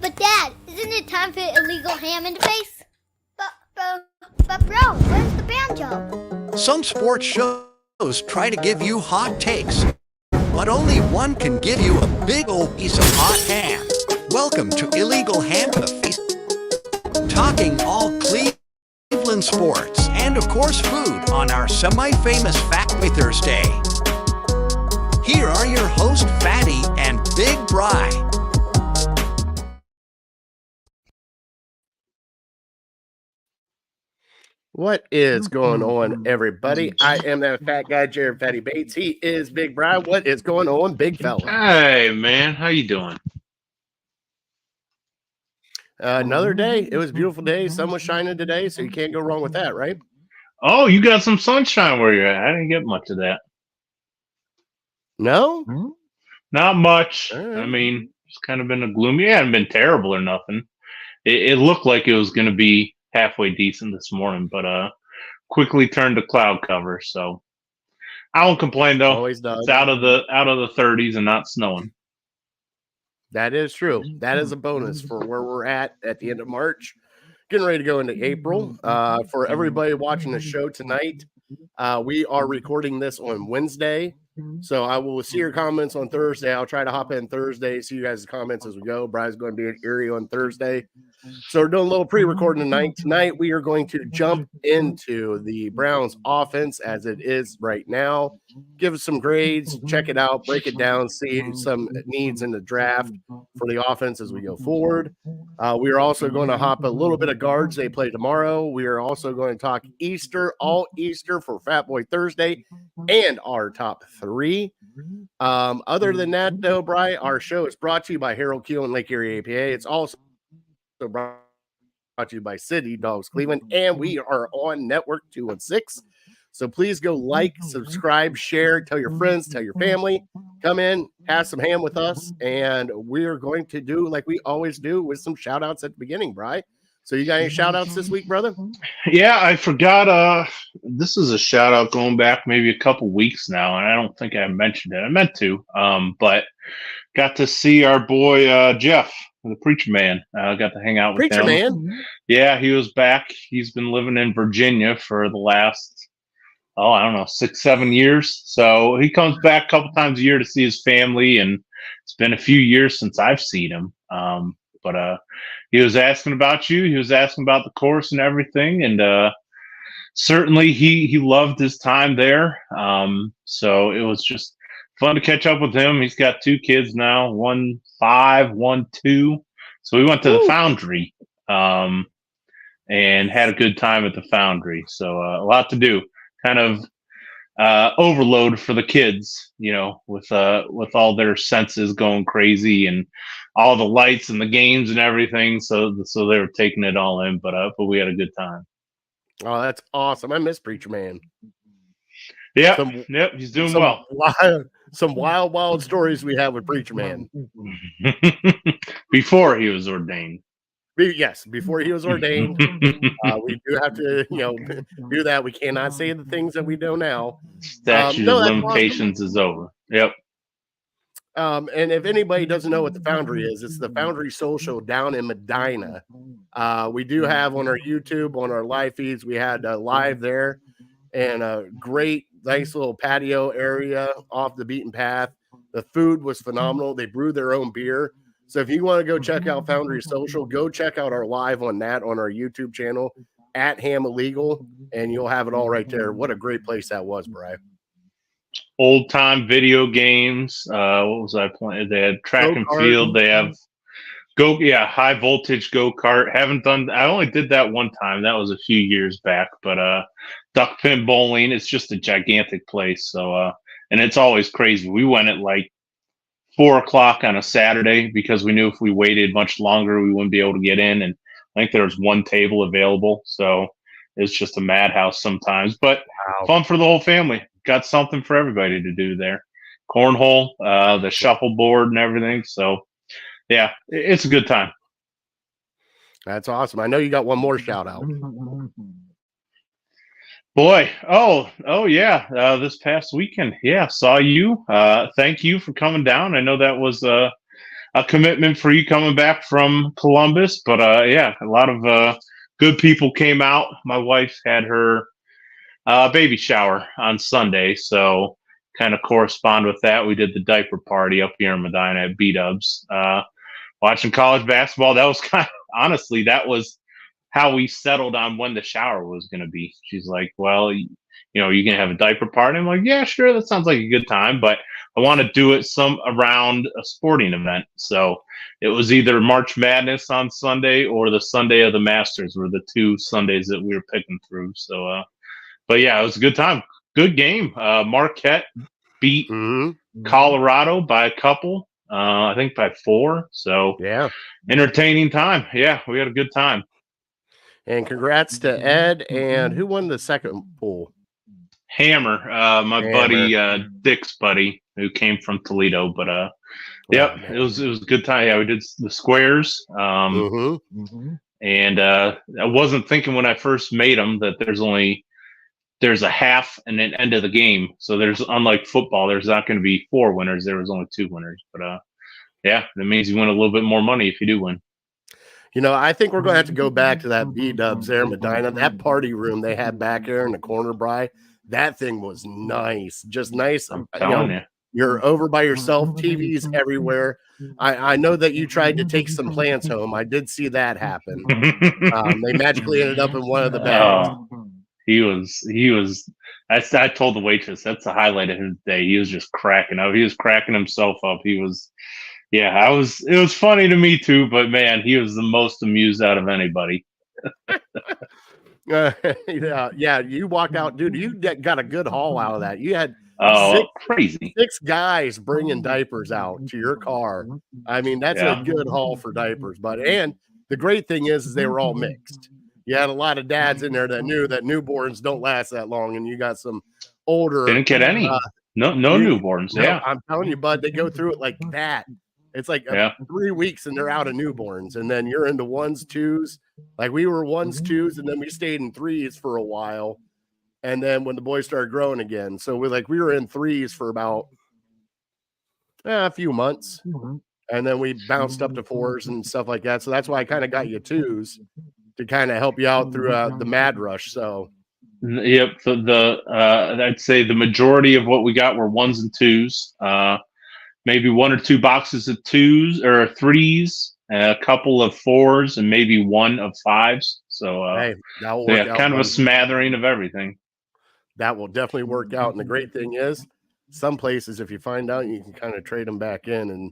But Dad, isn't it time for illegal ham interface? But bro, where's the banjo? Some sports shows try to give you hot takes, but only one can give you a big old piece of hot ham. Welcome to Illegal Ham Interface, talking all Cleveland sports and of course food on our semi-famous Fatboy Thursday. Here are your hosts, Fatty and Big Bry. What is going on, everybody? I am that fat guy, Jared Fatty Bates. He is Big Brian. What is going on, big fella? Hey, man. How you doing? Another day. It was a beautiful day. Sun was shining today, so you can't go wrong with that, right? Oh, you got some sunshine where you're at. I didn't get much of that. No? Not much. All right. I mean, it's kind of been a gloomy. It hadn't been terrible or nothing. It looked like it was going to be halfway decent this morning, but quickly turned to cloud cover. So I won't complain though. Always does. It's out of the 30s and not snowing. That is true. That is a bonus for where we're at the end of March. Getting ready to go into April. For everybody watching the show tonight, we are recording this on Wednesday. So I will see your comments on Thursday. I'll try to hop in Thursday, see you guys' comments as we go. Brian's going to be at Erie on Thursday. So we're doing a little pre-recording tonight. Tonight we are going to jump into the Browns offense as it is right now. Give us some grades, check it out, break it down, see some needs in the draft for the offense as we go forward. We are also going to hop a little bit of guards. They play tomorrow. We are also going to talk Easter, all Easter for Fatboy Thursday and our top three. Other than that, though, Brian, our show is brought to you by hkeehl and Lake Erie APA. It's also brought to you by City Dogs Cleveland, and we are on Network 216. So please go like, subscribe, share, tell your friends, tell your family, come in, have some ham with us, and we're going to do like we always do with some shout outs at the beginning, Brian. So you got any shout outs this week, brother? Yeah, I forgot. This is a shout out going back maybe a couple weeks now, and I don't think I mentioned it. I meant to, but got to see our boy Jeff, the Preacher Man. Got to hang out with Preacher him. Man? Yeah, he was back. He's been living in Virginia for the last, I don't know, 6-7 years. So he comes back a couple times a year to see his family, and it's been a few years since I've seen him. But he was asking about you. He was asking about the course and everything, and certainly he loved his time there. So it was just fun to catch up with him. He's got 2 kids now, 1 5, 1 2. So we went to the Foundry and had a good time at the Foundry. So a lot to do. Kind of overload for the kids, you know, with all their senses going crazy and all the lights and the games and everything. So they were taking it all in, but we had a good time. Oh, that's awesome. I miss Preacher Man. Yep, he's doing well. Some wild stories we have with Preacher Man. Before he was ordained. Yes, before he was ordained. We do have to, do that. We cannot say the things that we know now. Statute of limitations is over. Yep. And if anybody doesn't know what the Foundry is, it's the Foundry Social down in Medina. We do have on our YouTube, on our live feeds, we had live there, and a great, nice little patio area off the beaten path. The food was phenomenal. They brew their own beer. So if you want to go check out Foundry Social, go check out our live on that on our YouTube channel at Ham Illegal, and you'll have it all right there. What a great place that was, Brian. Old time video games. What was I playing? They had track and field. They have high voltage go-kart. I only did that one time. That was a few years back, but duck pin bowling. It's just a gigantic place. So and it's always crazy. We went at like 4 o'clock on a Saturday because we knew if we waited much longer, we wouldn't be able to get in. And I think there was one table available. So it's just a madhouse sometimes, but fun for the whole family. Got something for everybody to do there. Cornhole, the shuffleboard and everything. So yeah, it's a good time. That's awesome. I know you got one more shout out. Boy, oh yeah, this past weekend, yeah, saw you. Thank you for coming down. I know that was a a commitment for you coming back from Columbus. But yeah, a lot of good people came out. My wife had her baby shower on Sunday, so kind of correspond with that. We did the diaper party up here in Medina at B-Dubs. Watching college basketball, that was kind of, honestly, that was how we settled on when the shower was going to be. She's like, well, you know, you can have a diaper party. I'm like, yeah, sure. That sounds like a good time, but I want to do it some around a sporting event. So it was either March Madness on Sunday or the Sunday of the Masters were the 2 Sundays that we were picking through. So, but yeah, it was a good time. Good game. Marquette beat Colorado by a couple. I think by 4. So Yeah. entertaining time. Yeah, we had a good time. And congrats to Ed. And who won the second pool? Hammer, my buddy, Dick's buddy, who came from Toledo. But yep, it was a good time. Yeah, we did the squares. And I wasn't thinking when I first made them that there's a half and an end of the game. So there's, unlike football, there's not going to be 4 winners. There was only 2 winners. But yeah, that means you win a little bit more money if you do win. You know, I think we're going to have to go back to that B-Dubs there in Medina. That party room they had back there in the corner, Bri, that thing was nice. Just nice. I'm telling you. You're over by yourself, TVs everywhere. I know that you tried to take some plants home. I did see that happen. They magically ended up in one of the bags. He was. I told the waitress that's the highlight of his day. He was just cracking up. He was cracking himself up. He was, yeah. It was funny to me too, but man, he was the most amused out of anybody. Yeah. You walked out, dude. You got a good haul out of that. You had crazy 6 guys bringing diapers out to your car. I mean, that's a good haul for diapers, but and the great thing is they were all mixed. You had a lot of dads in there that knew that newborns don't last that long, and you got some older. Didn't get any. No newborns. Yeah, I'm telling you, bud, they go through it like that. It's like 3 weeks, and they're out of newborns, and then you're into 1s, 2s. Like we were 1s, 2s, and then we stayed in 3s for a while, and then when the boys started growing again, so we were in 3s for about a few months, and then we bounced up to 4s and stuff like that. So that's why I kind of got you 2s. To kind of help you out through the mad rush. So, yep. I'd say the majority of what we got were 1s and 2s. Maybe 1 or 2 boxes of 2s or 3s, a couple of 4s, and maybe 1 of 5s. So, hey, that will work out, kind of a smattering of everything. That will definitely work out. And the great thing is, some places, if you find out, you can kind of trade them back in. And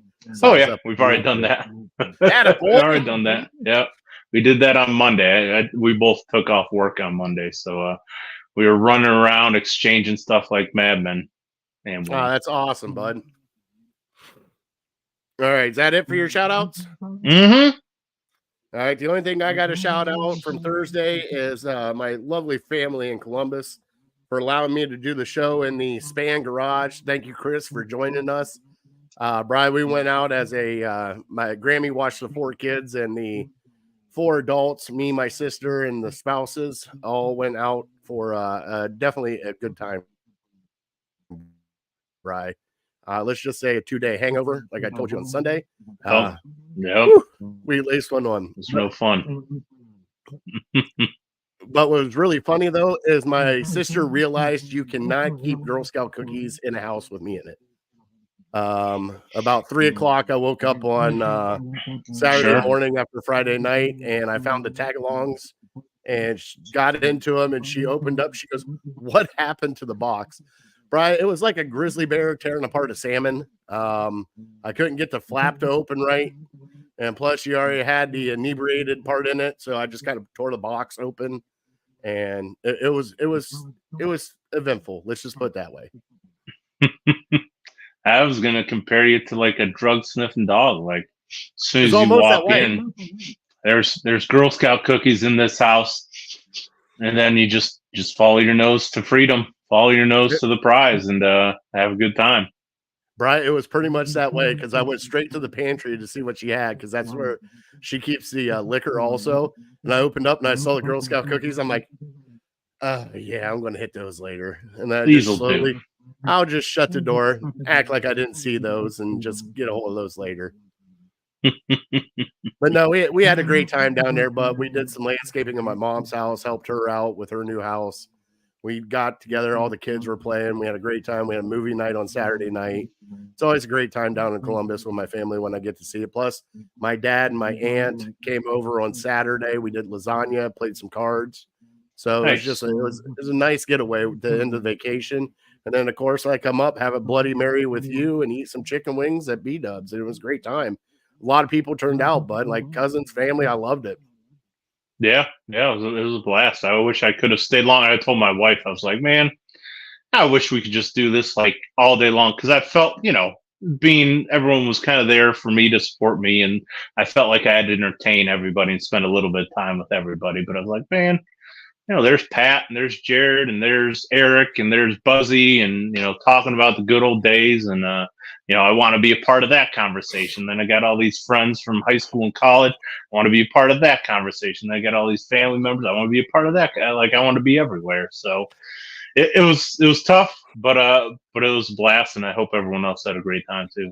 we've already done that. We've already done that. Yep. We did that on Monday. We both took off work on Monday, so we were running around exchanging stuff like madmen. That's awesome, bud. All right, is that it for your shout outs? Mm-hmm. All right, the only thing I got to shout out from Thursday is my lovely family in Columbus for allowing me to do the show in the Span Garage. Thank you, Chris, for joining us. Brian, we went out as my Grammy watched the 4 kids and the 4 adults, me, my sister, and the spouses all went out for definitely a good time. Right. Let's just say a 2-day hangover, like I told you on Sunday. We laced one on. It's no fun. But what was really funny, though, is my sister realized you cannot keep Girl Scout cookies in a house with me in it. About 3 o'clock, I woke up on Saturday morning after Friday night, and I found the tag-alongs and got into them, and she opened up. She goes, "What happened to the box?" Brian, it was like a grizzly bear tearing apart a salmon. I couldn't get the flap to open right, and plus she already had the inebriated part in it, so I just kind of tore the box open, and it was eventful. Let's just put it that way. I was gonna compare you to like a drug sniffing dog. Like as soon as you walk in, there's Girl Scout cookies in this house, and then you just follow your nose to freedom, follow your nose to the prize, and have a good time. Brian, it was pretty much that way because I went straight to the pantry to see what she had because that's where she keeps the liquor also. And I opened up and I saw the Girl Scout cookies. I'm like, yeah, I'm gonna hit those later, and then just slowly. I'll just shut the door, act like I didn't see those, and just get a hold of those later. But no, we had a great time down there. But we did some landscaping in my mom's house, helped her out with her new house. We got together, all the kids were playing. We had a great time. We had a movie night on Saturday night. It's always a great time down in Columbus with my family when I get to see it. Plus, my dad and my aunt came over on Saturday. We did lasagna, played some cards. So it was Nice. just it was a nice getaway at the end of the vacation. And then of course I come up, have a Bloody Mary with you, and eat some chicken wings at B Dubs. It was a great time. A lot of people turned out, bud, like cousins, family. I loved it. Yeah, it was a blast. I wish I could have stayed long. I told my wife, I was like, man, I wish we could just do this like all day long, because I felt, being everyone was kind of there for me to support me, and I felt like I had to entertain everybody and spend a little bit of time with everybody. But I was like, man, there's Pat and there's Jared and there's Eric and there's Buzzy, and talking about the good old days, and I want to be a part of that conversation. Then I got all these friends from high school and college. I want to be a part of that conversation. Then I got all these family members. I want to be a part of that. Like, I want to be everywhere. So it was tough, but it was a blast, and I hope everyone else had a great time too.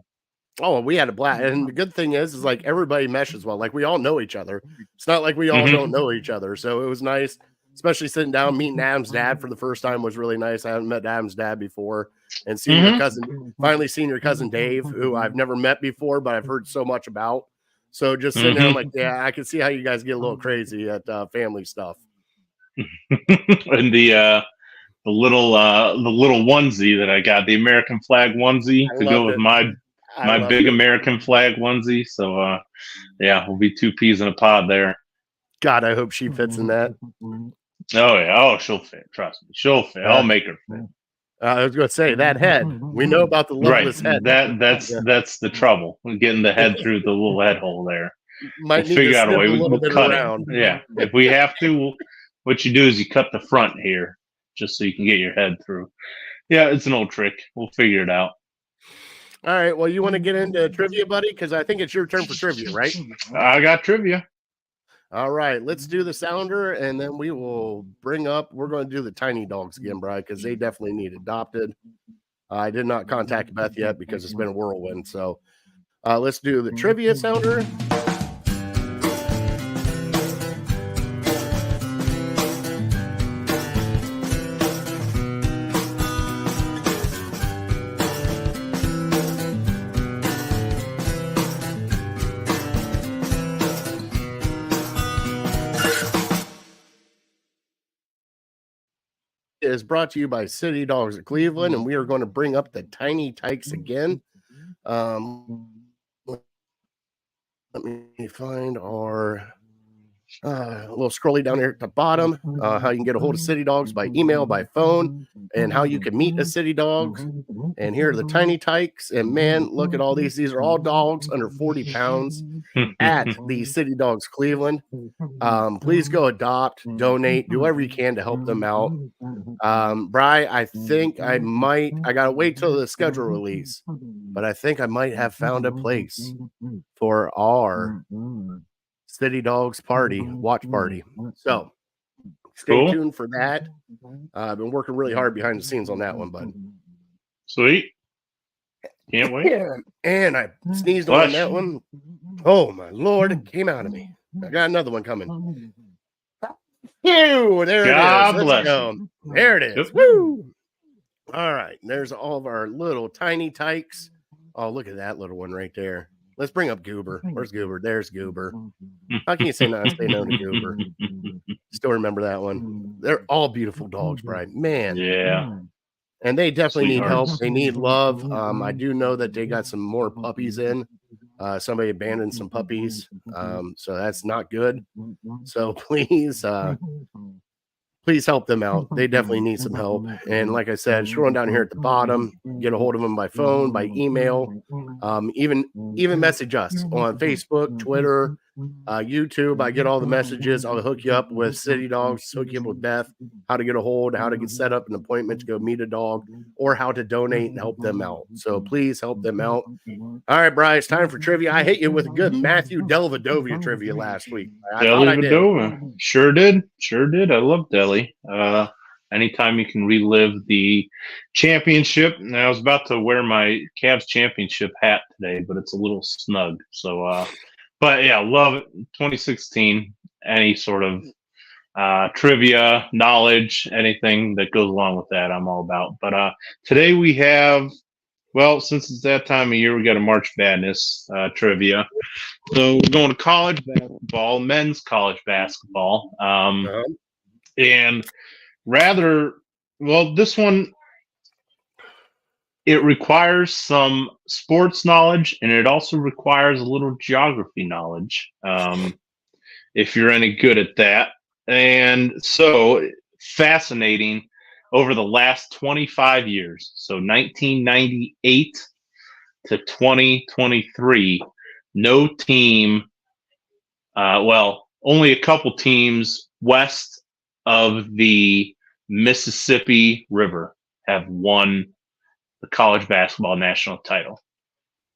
Oh, we had a blast. And the good thing is like everybody meshes well. Like we all know each other. It's not like we all don't know each other. So it was nice, especially sitting down, meeting Adam's dad for the first time was really nice. I haven't met Adam's dad before, and seeing finally seeing your cousin Dave, who I've never met before, but I've heard so much about. So just sitting there, I'm like, yeah, I can see how you guys get a little crazy at family stuff. And the little onesie that I got, the American flag onesie to go with my big American flag onesie. So yeah, we'll be two peas in a pod there. God, I hope she fits in that. Oh yeah, oh she'll fit. Trust me, she'll fit. I'll make her fit. I was going to say that head. We know about the loveless head. That's the trouble. Getting the head through the little head hole there. Might we'll figure out a way. We'll cut it. Yeah, if we have to, what you do is you cut the front here, just so you can get your head through. Yeah, it's an old trick. We'll figure it out. All right. Well, you want to get into trivia, buddy? Because I think it's your turn for trivia, right? I got trivia. All right. Let's do the sounder, and then we will bring up. We're going to do the tiny dogs again, Brian, because they definitely need adopted. I did not contact Beth yet because it's been a whirlwind. So let's do the trivia sounder. Is brought to you by City Dogs of Cleveland, and we are going to bring up the tiny tykes again. Let me find our little scrolly down here at the bottom, how you can get a hold of City Dogs by email, by phone, and how you can meet a City Dogs. And here are the tiny tykes, and man, look at all these. These are all dogs under 40 pounds at the City Dogs Cleveland. Please go adopt, donate, do whatever you can to help them out. Bri, I think I gotta wait till the schedule release, but I think I might have found a place for our City Dogs watch party. So stay tuned for that. I've been working really hard behind the scenes on that one, bud. Sweet. Can't wait. And I sneezed on that one. Oh my Lord, it came out of me. I got another one coming. Ew, there God it is. bless Let's go. There it is. Woo! All right. There's all of our little tiny tykes. Oh, look at that little one right there. Let's bring up Goober. Where's Goober? There's Goober. How can you say no to Goober? Still remember that one. They're all beautiful dogs, Brian. Man. Yeah. And they definitely need help. They need love. I do know that they got some more puppies in. Somebody abandoned some puppies. So that's not good. So please help them out. They definitely need some help. And like I said, scrolling down here at the bottom, get a hold of them by phone, by email, even message us on Facebook, Twitter, YouTube. I get all the messages. I'll hook you up with City Dogs, hook you up with Beth, how to get a hold, how to get set up an appointment to go meet a dog, or how to donate and help them out. So please help them out. All right, Bryce, time for trivia. I hit you with a good Matthew Dellavedova trivia last week. Dellavedova. Sure did. I love Delly. I Anytime you can relive the championship. And I was about to wear my Cavs championship hat today, but it's a little snug. So, but yeah, love it. 2016. Any sort of trivia, knowledge, anything that goes along with that, I'm all about. But today we have, well, since it's that time of year, we got a March Madness trivia. So we're going to college basketball, men's college basketball. And this one, it requires some sports knowledge, and it also requires a little geography knowledge, if you're any good at that. And so, fascinating, over the last 25 years, so 1998 to 2023, no team, only a couple teams west of the Mississippi River have won the college basketball national title.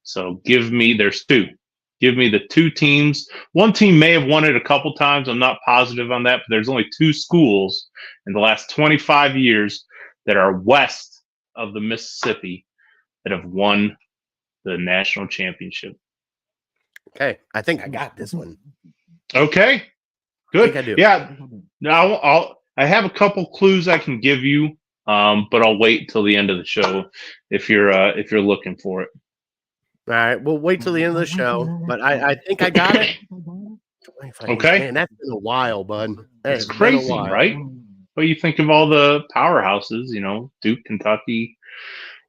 So there's two. Give me the two teams. One team may have won it a couple times. I'm not positive on that, but there's only two schools in the last 25 years that are west of the Mississippi that have won the national championship. Okay, I think I got this one. Okay, good. I do. Yeah, now I have a couple clues I can give you, but I'll wait till the end of the show if you're looking for it. All right, we'll wait till the end of the show, but I think I got it. Okay. Man, that's been a while, bud. It's crazy, right? But you think of all the powerhouses, Duke, Kentucky,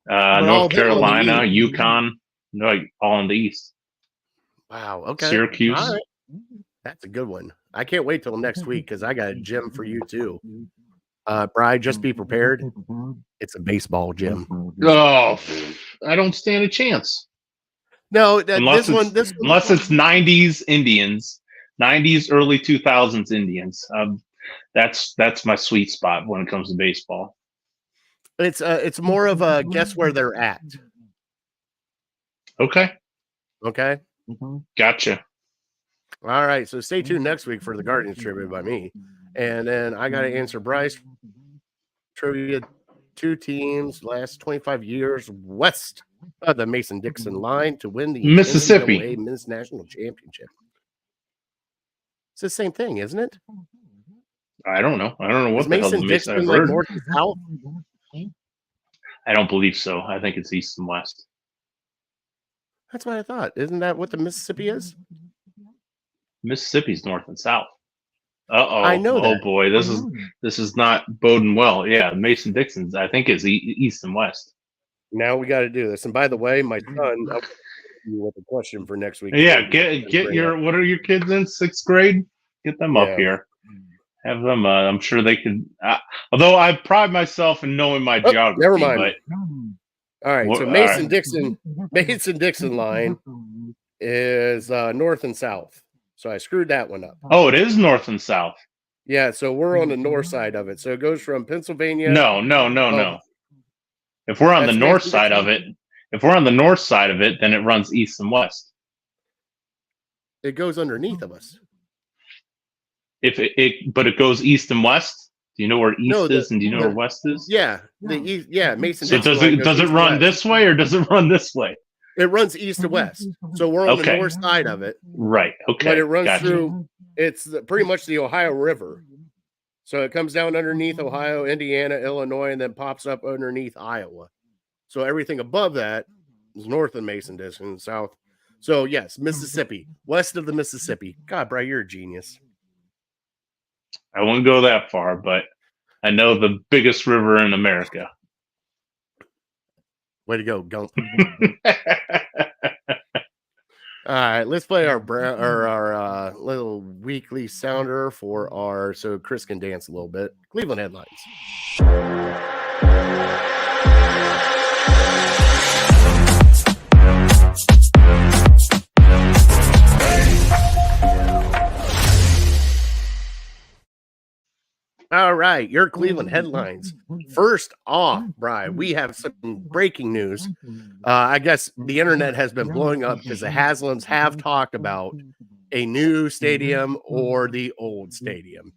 North Carolina, UConn, all in the East. Wow, okay. Syracuse. All right. That's a good one. I can't wait till next week because I got a gym for you too. Bride, just be prepared. It's a baseball gym. Oh, I don't stand a chance. No, unless it's 90s Indians, 90s, early 2000s Indians. That's my sweet spot when it comes to baseball. It's more of a guess where they're at. Okay. Gotcha. All right, so stay tuned next week for the Guardians trivia by me, and then I got to answer Bryce trivia. Two teams last 25 years west of the Mason-Dixon line to win the Mississippi NCAA men's national championship. It's the same thing, isn't it? I don't know. What the hell the Mason. I've heard. North and south? I don't believe so. I think it's east and west. That's what I thought. Isn't that what the Mississippi is? Mississippi's north and south. Uh-oh. I know that. Oh boy, this is not boding well. Yeah, Mason-Dixon's I think is east and west. Now we got to do this. And by the way, my son, I'll you with a question for next week. Yeah, get your what are your kids in 6th grade? Get them up here. Have them. I'm sure they could. Although I pride myself in knowing my geography. Never mind. But, all right. So Mason-Dixon line is north and south. So I screwed that one up. Oh, it is north and south. Yeah, so we're on the north side of it. So it goes from Pennsylvania. No. If we're on the north side of it, then it runs east and west. It goes underneath of us. But it goes east and west. Do you know where east is, and do you know where west is? Yeah, the east. Yeah, Mason. So does it run this way or does it run this way? It runs east to west. So we're on the north side of it. Right. Okay. But it runs through. It's pretty much the Ohio River. So it comes down underneath Ohio, Indiana, Illinois, and then pops up underneath Iowa. So everything above that is north of Mason-Dixon, south. So yes, Mississippi, west of the Mississippi. God, Bri, you're a genius. I won't go that far, but I know the biggest river in America. Way to go, Gump. All right, let's play our little weekly sounder so Chris can dance a little bit. Cleveland headlines. All right, your Cleveland headlines. First off, Brian, we have some breaking news. I guess the internet has been blowing up because the Haslams have talked about a new stadium or the old stadium.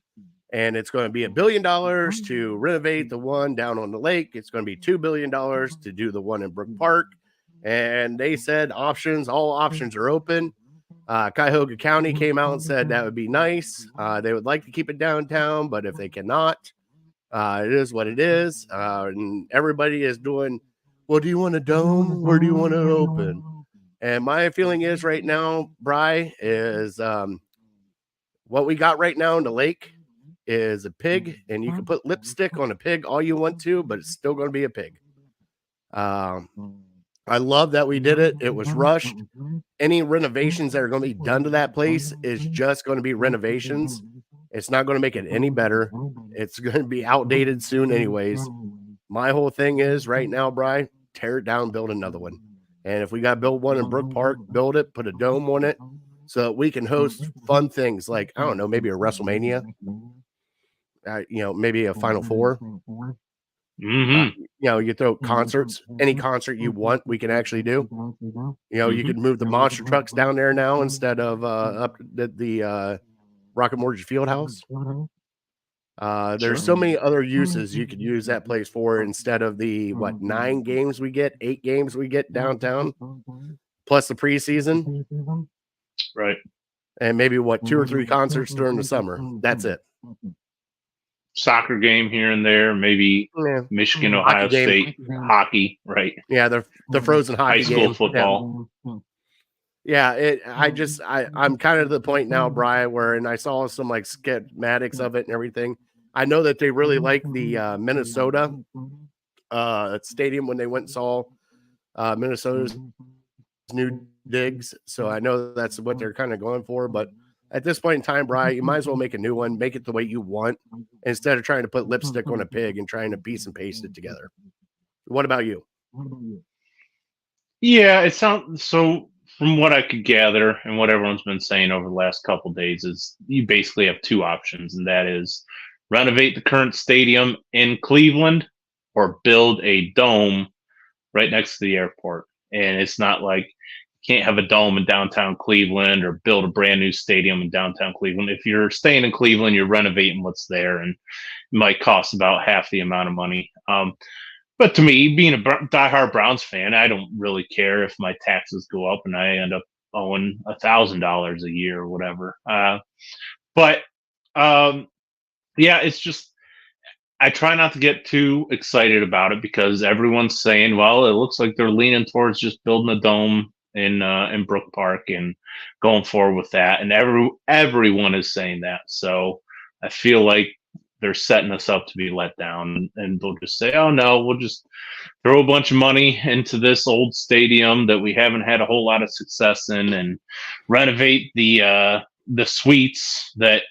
and it's going to be $1 billion to renovate the one down on the lake. It's going to be $2 billion to do the one in Brook Park. And they said all options are open. Cuyahoga County came out and said that would be nice. They would like to keep it downtown, but if they cannot, it is what it is. And everybody is doing, well, do you want a dome? Where do you want it open? And my feeling is right now, Bri, is what we got right now in the lake is a pig, and you can put lipstick on a pig all you want to, but it's still going to be a pig. I love that we did it. It was rushed. Any renovations that are going to be done to that place is just going to be renovations. It's not going to make it any better. It's going to be outdated soon anyways. My whole thing is right now, Bri, tear it down, build another one. And if we got to build one in Brook Park, build it, put a dome on it so that we can host fun things like, I don't know, maybe a WrestleMania, maybe a Final Four. You throw concerts, any concert you want, we can actually do. You could move the monster trucks down there now instead of up at the Rocket Mortgage Fieldhouse. There's so many other uses you could use that place for instead of the 8 games we get downtown, plus the preseason, right? And maybe 2 or 3 concerts during the summer. That's it. Soccer game here and there, maybe Michigan, Ohio State hockey, right? Yeah, the frozen hockey high school game. football. Yeah, I'm kind of to the point now, Bri, where, and I saw some like schematics of it and everything. I know that they really like the Minnesota stadium when they went and saw Minnesota's new digs. So I know that's what they're kind of going for. But at this point in time, Bri, you might as well make a new one, make it the way you want, instead of trying to put lipstick on a pig and trying to piece and paste it together. What about you? Yeah, it sounds so. From what I could gather and what everyone's been saying over the last couple of days is you basically have 2 options, and that is renovate the current stadium in Cleveland or build a dome right next to the airport. And it's not like you can't have a dome in downtown Cleveland or build a brand new stadium in downtown Cleveland. If you're staying in Cleveland, you're renovating what's there, and it might cost about half the amount of money. But to me, being a diehard Browns fan, I don't really care if my taxes go up and I end up owing $1,000 a year or whatever. It's just, I try not to get too excited about it because everyone's saying, well, it looks like they're leaning towards just building a dome in Brook Park and going forward with that. And everyone is saying that. So I feel like they're setting us up to be let down, and they'll just say, oh no, we'll just throw a bunch of money into this old stadium that we haven't had a whole lot of success in and renovate the suites that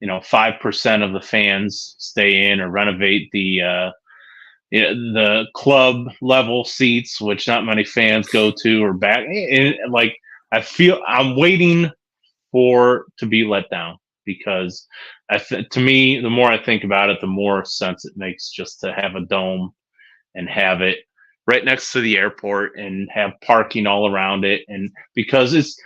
5% of the fans stay in, or renovate the club level seats, which not many fans go to, or back. And like, I feel I'm waiting to be let down, because to me, the more I think about it, the more sense it makes just to have a dome and have it right next to the airport and have parking all around it. And because it's,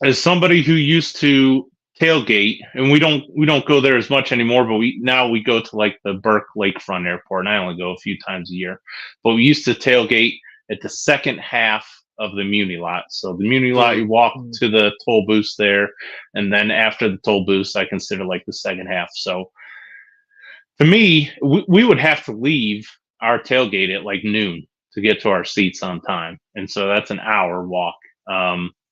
as somebody who used to tailgate, and we don't go there as much anymore, but we go to like the Burke Lakefront Airport, and I only go a few times a year, but we used to tailgate at the second half of the Muni lot. So the Muni lot, you walk to the toll booth there, and then after the toll booth, I consider like the second half. So to me, we would have to leave our tailgate at like noon to get to our seats on time, and so that's an hour walk.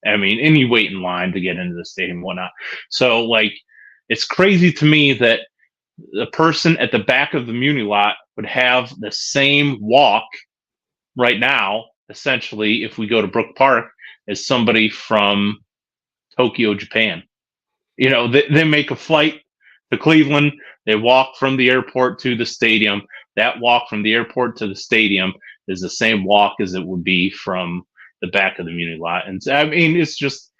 And you wait in line to get into the stadium and whatnot. So like, it's crazy to me that the person at the back of the Muni lot would have the same walk right now, essentially, if we go to Brook Park, as somebody from Tokyo, Japan. They make a flight to Cleveland, they walk from the airport to the stadium. That walk from the airport to the stadium is the same walk as it would be from the back of the Muni lot. And it's just,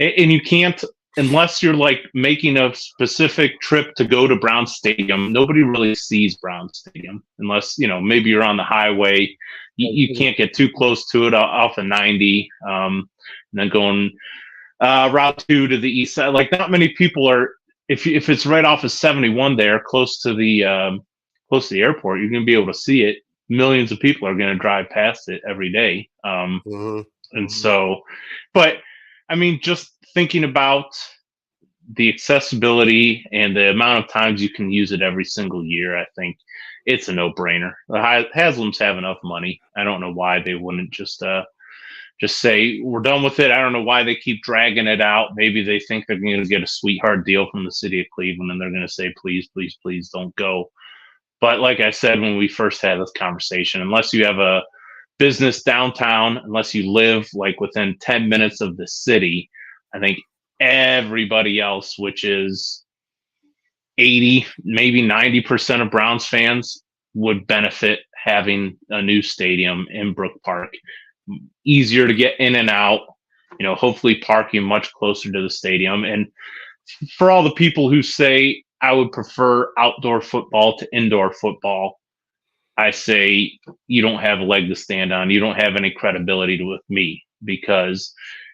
and you can't, unless you're like making a specific trip to go to Brown Stadium, nobody really sees Brown Stadium unless, maybe you're on the highway. You can't get too close to it off of 90, and then going Route 2 to the east side. Like, not many people are if it's right off of 71 there, close to the airport, you're going to be able to see it. Millions of people are going to drive past it every day. And so, but I mean, just thinking about the accessibility and the amount of times you can use it every single year, I think it's a no-brainer. The Haslam's have enough money. I don't know why they wouldn't just say we're done with it. I don't know why they keep dragging it out. Maybe they think they're going to get a sweetheart deal from the city of Cleveland, and they're going to say, please, please, please don't go. But like I said when we first had this conversation, unless you have a business downtown, unless you live like within 10 minutes of the city, I think everybody else, which is 80, maybe 90% of Browns fans, would benefit having a new stadium in Brook Park. Easier to get in and out, hopefully parking much closer to the stadium. And for all the people who say I would prefer outdoor football to indoor football, I say you don't have a leg to stand on. You don't have any credibility with me, because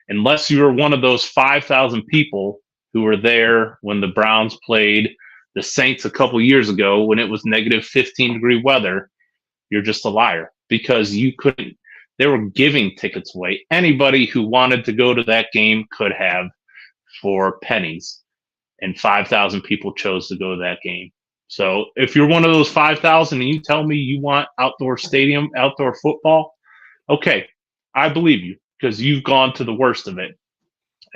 unless you were one of those 5,000 people who were there when the Browns played the Saints a couple years ago when it was negative 15-degree weather, you're just a liar, because you couldn't. They were giving tickets away. Anybody who wanted to go to that game could have for pennies, and 5,000 people chose to go to that game. So if you're one of those 5,000 and you tell me you want outdoor football, okay, I believe you, because you've gone to the worst of it.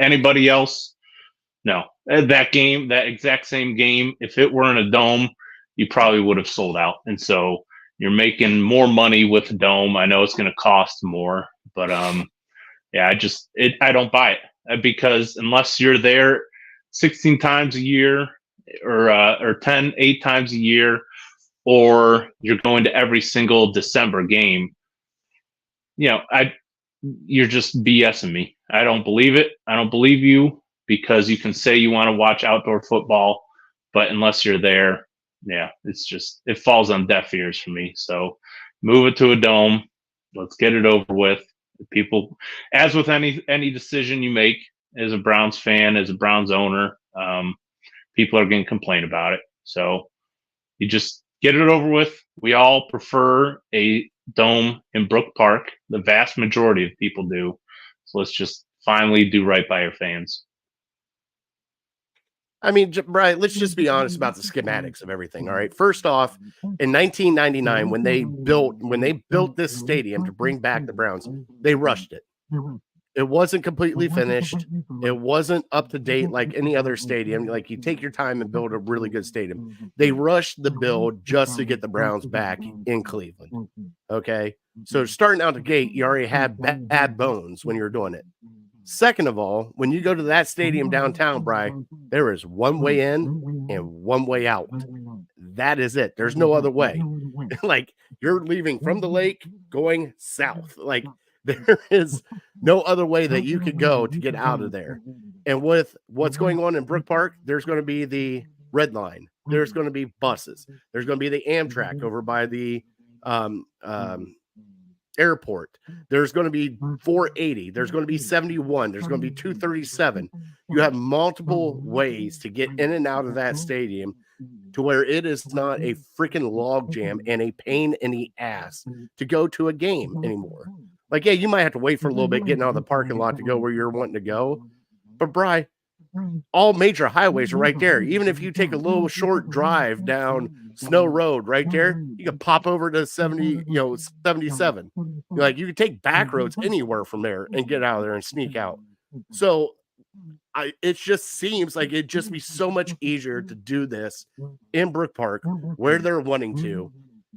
Anybody else? No. That game, that exact same game, if it were in a dome, you probably would have sold out. And so you're making more money with a dome. I know it's going to cost more, but yeah, I don't buy it, because unless you're there 16 times a year or 8 times a year, or you're going to every single December game, you're just BSing me. I don't believe it. I don't believe you, because you can say you want to watch outdoor football, but unless you're there, yeah, it falls on deaf ears for me. So move it to a dome. Let's get it over with. People, as with any decision you make as a Browns fan, as a Browns owner, people are going to complain about it. So you just get it over with. We all prefer a dome in Brook Park. The vast majority of people do. So let's just finally do right by our fans. I mean, Brian, let's just be honest about the schematics of everything. All right. First off, in 1999, when they built this stadium to bring back the Browns, they rushed it. It wasn't completely finished. It wasn't up to date like any other stadium. Like, you take your time and build a really good stadium. They rushed the build just to get the Browns back in Cleveland. Okay. So starting out the gate, you already had bad bones when you're doing it. Second of all, when you go to that stadium downtown, Brian, there is one way in and one way out. That is it. There's no other way. Like, you're leaving from the lake going south. Like, there is no other way that you could go to get out of there. And with what's going on in Brook Park, there's going to be the Red Line. There's going to be buses. There's going to be the Amtrak over by the airport. There's going to be 480. There's going to be 71. There's going to be 237. You have multiple ways to get in and out of that stadium to where it is not a freaking log jam and a pain in the ass to go to a game anymore. Like, yeah, you might have to wait for a little bit getting out of the parking lot to go where you're wanting to go. But, Bri, all major highways are right there. Even if you take a little short drive down Snow Road right there, you can pop over to 77. Like, you can take back roads anywhere from there and get out of there and sneak out. So it just seems like it'd just be so much easier to do this in Brook Park where they're wanting to.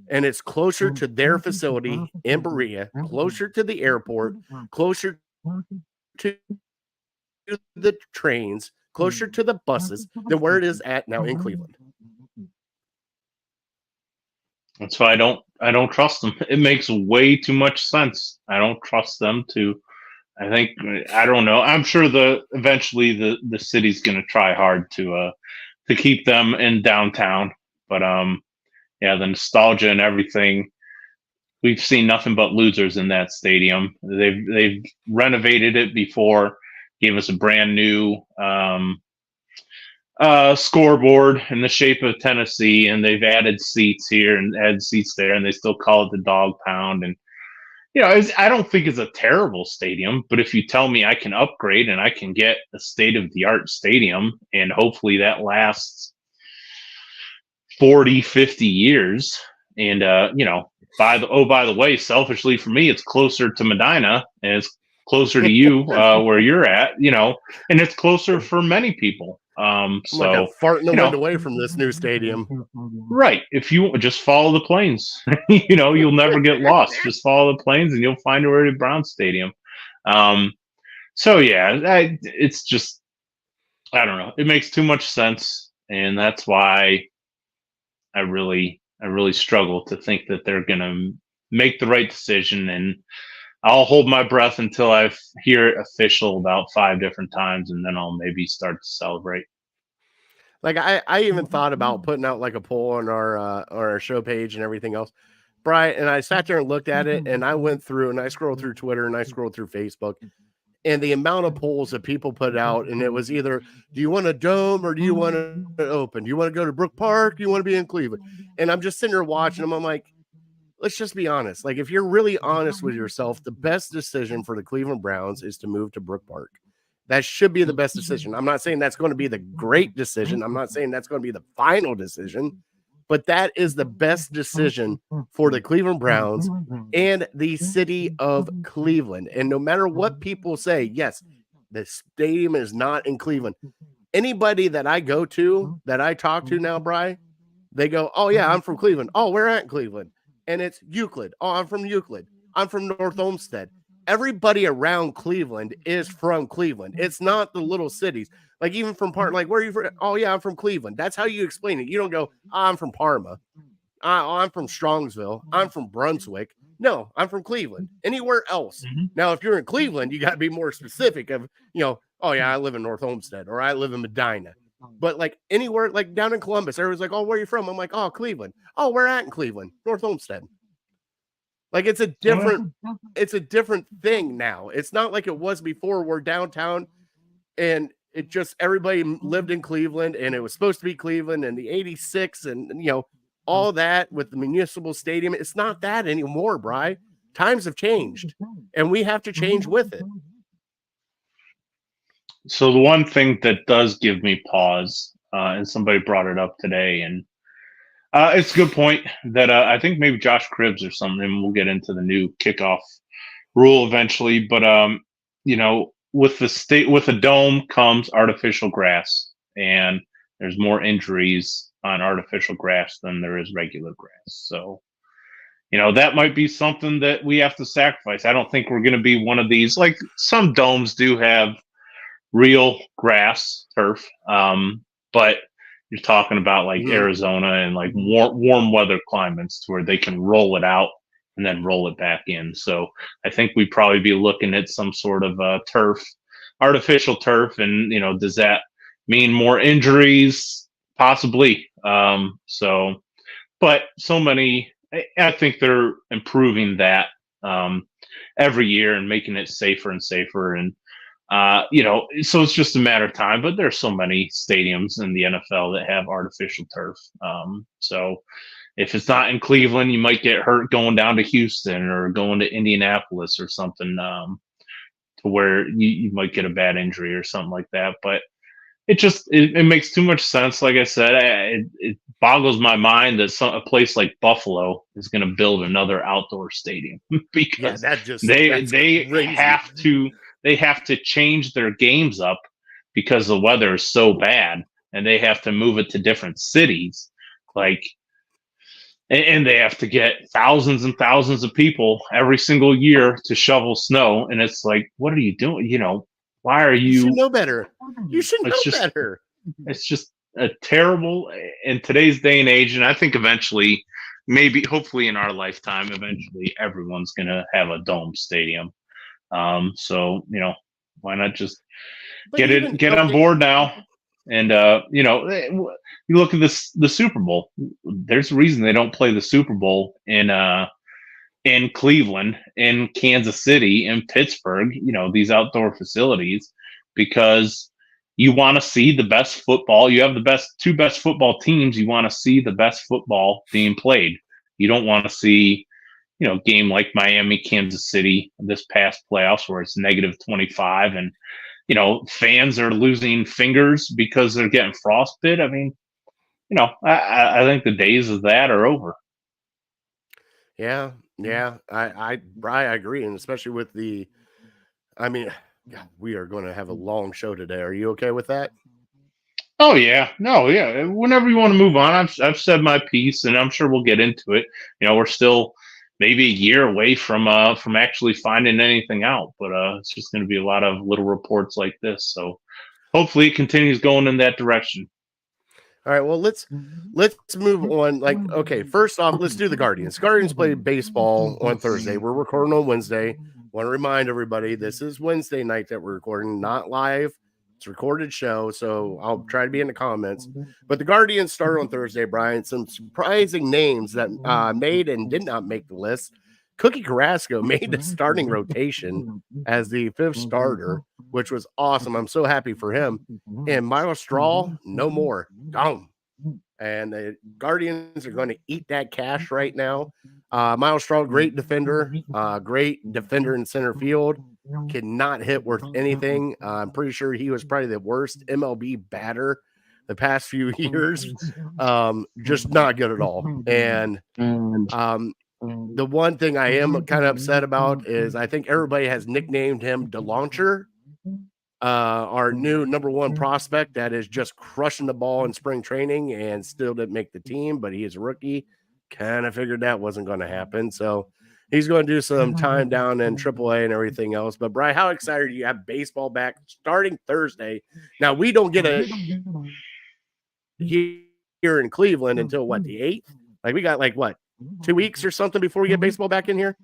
And it's closer to their facility in Berea, closer to the airport, closer to the trains, closer to the buses than where it is at now in Cleveland. That's why I don't trust them. It makes way too much sense. I don't trust them to. I don't know. I'm sure eventually the city's going to try hard to keep them in downtown, but yeah, the nostalgia and everything. We've seen nothing but losers in that stadium. They've renovated it before, gave us a brand new scoreboard in the shape of Tennessee, and they've added seats here and added seats there, and they still call it the Dog Pound. And I don't think it's a terrible stadium, but if you tell me I can upgrade and I can get a state of the art stadium, and hopefully that lasts 40, 50 years, and by the way, selfishly for me, it's closer to Medina and it's closer to you where you're at, and it's closer for many people. So like a fart in the wind away from this new stadium. Right. If you just follow the planes, you'll never get lost. Just follow the planes and you'll find where the Brown Stadium. So yeah, it's just, I don't know. It makes too much sense. And that's why I really struggle to think that they're going to make the right decision. And I'll hold my breath until I hear it official about 5 different times, and then I'll maybe start to celebrate. Like I even thought about putting out like a poll on our show page and everything else, Brian. And I sat there and looked at it, and I went through and I scrolled through Twitter and I scrolled through Facebook, and the amount of polls that people put out, and it was either, do you want a dome or do you want it open? Do you want to go to Brook Park? Do you want to be in Cleveland? And I'm just sitting there watching them. I'm like, let's just be honest. Like, if you're really honest with yourself, the best decision for the Cleveland Browns is to move to Brook Park. That should be the best decision. I'm not saying that's going to be the great decision. I'm not saying that's going to be the final decision, but that is the best decision for the Cleveland Browns and the city of Cleveland. And no matter what people say, yes, the stadium is not in Cleveland. Anybody that I go to, that I talk to now, Bri, they go, oh yeah, I'm from Cleveland. Oh, we're at Cleveland. And it's Euclid. Oh, I'm from Euclid. I'm from North Olmsted. Everybody around Cleveland is from Cleveland. It's not the little cities. Like even from like, where are you from? Oh yeah, I'm from Cleveland. That's how you explain it. You don't go, I'm from Parma. I'm from Strongsville. I'm from Brunswick. No, I'm from Cleveland. Anywhere else. Now, if you're in Cleveland, you got to be more specific of, oh yeah, I live in North Olmsted or I live in Medina. But like anywhere, like down in Columbus, everyone's like, oh, where are you from? I'm like, oh, Cleveland. Oh, we're at in Cleveland, North Olmsted. Like it's a different thing now. It's not like it was before. We're downtown and it just, everybody lived in Cleveland and it was supposed to be Cleveland and the 86 and all that with the municipal stadium. It's not that anymore, Bri. Times have changed and we have to change with it. So the one thing that does give me pause, and somebody brought it up today, and it's a good point that I think maybe Josh Cribbs or something, and we'll get into the new kickoff rule eventually. But with the dome comes artificial grass, and there's more injuries on artificial grass than there is regular grass. So that might be something that we have to sacrifice. I don't think we're going to be one of these, like some domes do have real grass turf, but you're talking about like Arizona and like warm weather climates to where they can roll it out and then roll it back in. So I think we'd probably be looking at some sort of turf, artificial turf, and does that mean more injuries? Possibly. But so many, I think they're improving that every year and making it safer and safer. And so it's just a matter of time, but there's so many stadiums in the NFL that have artificial turf. So if it's not in Cleveland, you might get hurt going down to Houston or going to Indianapolis or something, to where you might get a bad injury or something like that. But it makes too much sense. Like I said, it boggles my mind that a place like Buffalo is going to build another outdoor stadium because they have to change their games up because the weather is so bad, and they have to move it to different cities, and they have to get thousands and thousands of people every single year to shovel snow. And it's like, what are you doing? Why are you? You should know better. You should know better. It's just a terrible in today's day and age. And I think eventually, hopefully in our lifetime, eventually everyone's going to have a dome stadium. So why not just get on board now? And you look at the Super Bowl. There's a reason they don't play the Super Bowl in Cleveland, in Kansas City, in Pittsburgh. These outdoor facilities, because you want to see the best football. You have the two best football teams. You want to see the best football being played. You don't want to see, game like Miami, Kansas City this past playoffs where it's -25 and, fans are losing fingers because they're getting frostbite. I mean, I think the days of that are over. Yeah, I agree, and especially with we are going to have a long show today. Are you okay with that? Oh yeah, no, yeah. Whenever you want to move on, I've said my piece, and I'm sure we'll get into it. We're still maybe a year away from actually finding anything out, but it's just going to be a lot of little reports like this. So hopefully it continues going in that direction. All right, well, let's move on. Okay, first off, let's do the Guardians. Guardians play baseball on Thursday. We're recording on Wednesday. Want to remind everybody, this is Wednesday night that we're recording, not live. It's a recorded show, so I'll try to be in the comments. But the Guardians start on Thursday, Brian. Some surprising names that made and did not make the list. Cookie Carrasco made the starting rotation as the 5th starter, which was awesome. I'm so happy for him. And Miles Straw, no more. Gone. And the Guardians are going to eat that cash right now. Miles Straw, great defender in center field. Cannot hit worth anything. I'm pretty sure he was probably the worst MLB batter the past few years. Just not good at all. And the one thing I am kind of upset about is I think everybody has nicknamed him DeLauncher, our new number 1 prospect that is just crushing the ball in spring training and still didn't make the team, but he is a rookie. Kind of figured that wasn't going to happen. So he's going to do some time down in AAA and everything else. But Brian, how excited are you to have baseball back starting Thursday? Now we don't get a here in Cleveland until what, the 8th? Like we got 2 weeks or something before we get baseball back in here?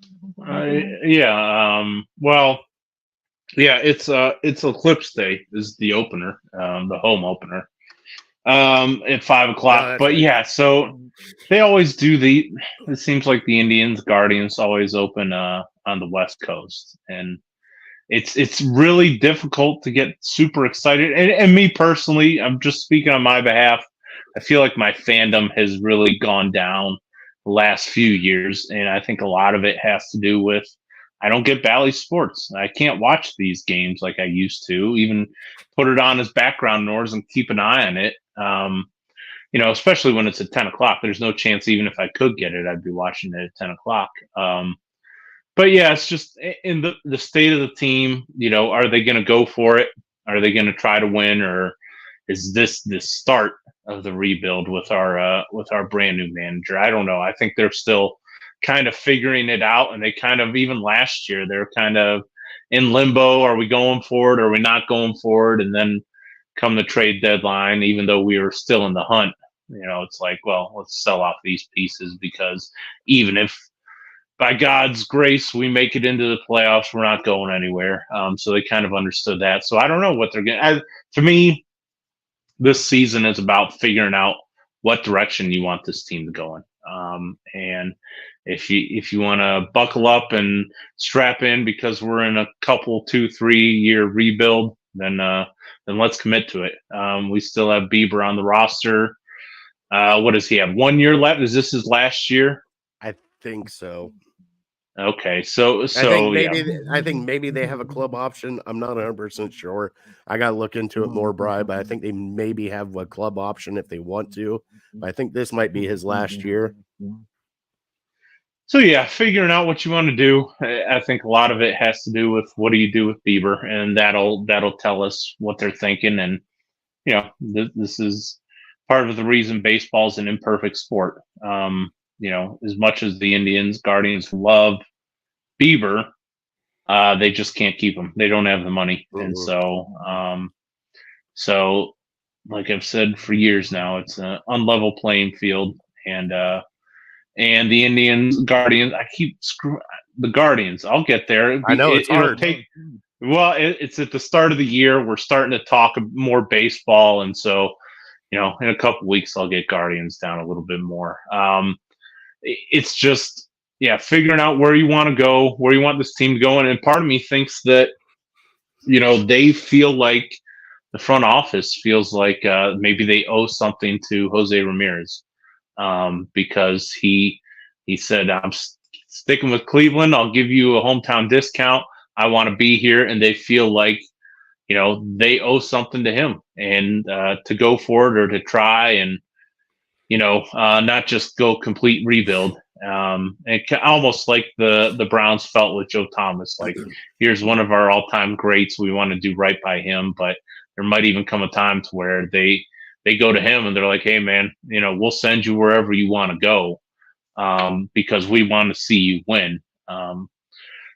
Well, yeah, it's Eclipse Day is the opener, the home opener, at 5 o'clock. But right. Yeah, so they always do it seems like the Indians, Guardians always open on the West Coast, and it's really difficult to get super excited. And me personally, I'm just speaking on my behalf. I feel like my fandom has really gone down the last few years, and I think a lot of it has to do with I don't get Bally Sports. I can't watch these games like I used to, even put it on as background noise and keep an eye on it. Especially when it's at 10 o'clock. There's no chance, even if I could get it, I'd be watching it at 10 o'clock. But yeah, it's just in the state of the team, are they going to go for it? Are they going to try to win? Or is this the start of the rebuild with our brand new manager? I don't know. I think they're still kind of figuring it out, and they kind of, even last year, they're kind of in limbo. Are we going for it? Or are we not going for it? And then come the trade deadline, even though we were still in the hunt, it's like, well, let's sell off these pieces, because even if by God's grace we make it into the playoffs, we're not going anywhere. So they kind of understood that. So I don't know what they're going to me, this season is about figuring out what direction you want this team to go in. And if you want to buckle up and strap in because we're in a couple 2-3 year rebuild, then let's commit to it. We still have Bieber on the roster. What does he have? 1 year left? Is this his last year? I think so. Okay, so I think maybe they have a club option. I'm not 100% sure. I got to look into it more, Brian, but I think they maybe have a club option if they want to. But I think this might be his last year. So yeah, figuring out what you want to do. I think a lot of it has to do with what do you do with Bieber, and that'll tell us what they're thinking. And this is part of the reason baseball is an imperfect sport. As much as the Indians, Guardians love Bieber, they just can't keep him. They don't have the money. And so like I've said for years now, it's an unlevel playing field. And the Indians, Guardians, I keep screwing the Guardians. I'll get there. I know it's hard. It's at the start of the year. We're starting to talk more baseball. And so, in a couple weeks, I'll get Guardians down a little bit more. It's just, figuring out where you want to go, where you want this team to go. And part of me thinks that, they feel like the front office feels like maybe they owe something to Jose Ramirez, because he said, I'm sticking with Cleveland. I'll give you a hometown discount. I want to be here. And they feel like, they owe something to him, and to go for it or to try and, not just go complete rebuild. Almost like the Browns felt with Joe Thomas, like, here's one of our all-time greats. We want to do right by him, but there might even come a time to where they go to him and they're like, hey man, we'll send you wherever you want to go, because we want to see you win.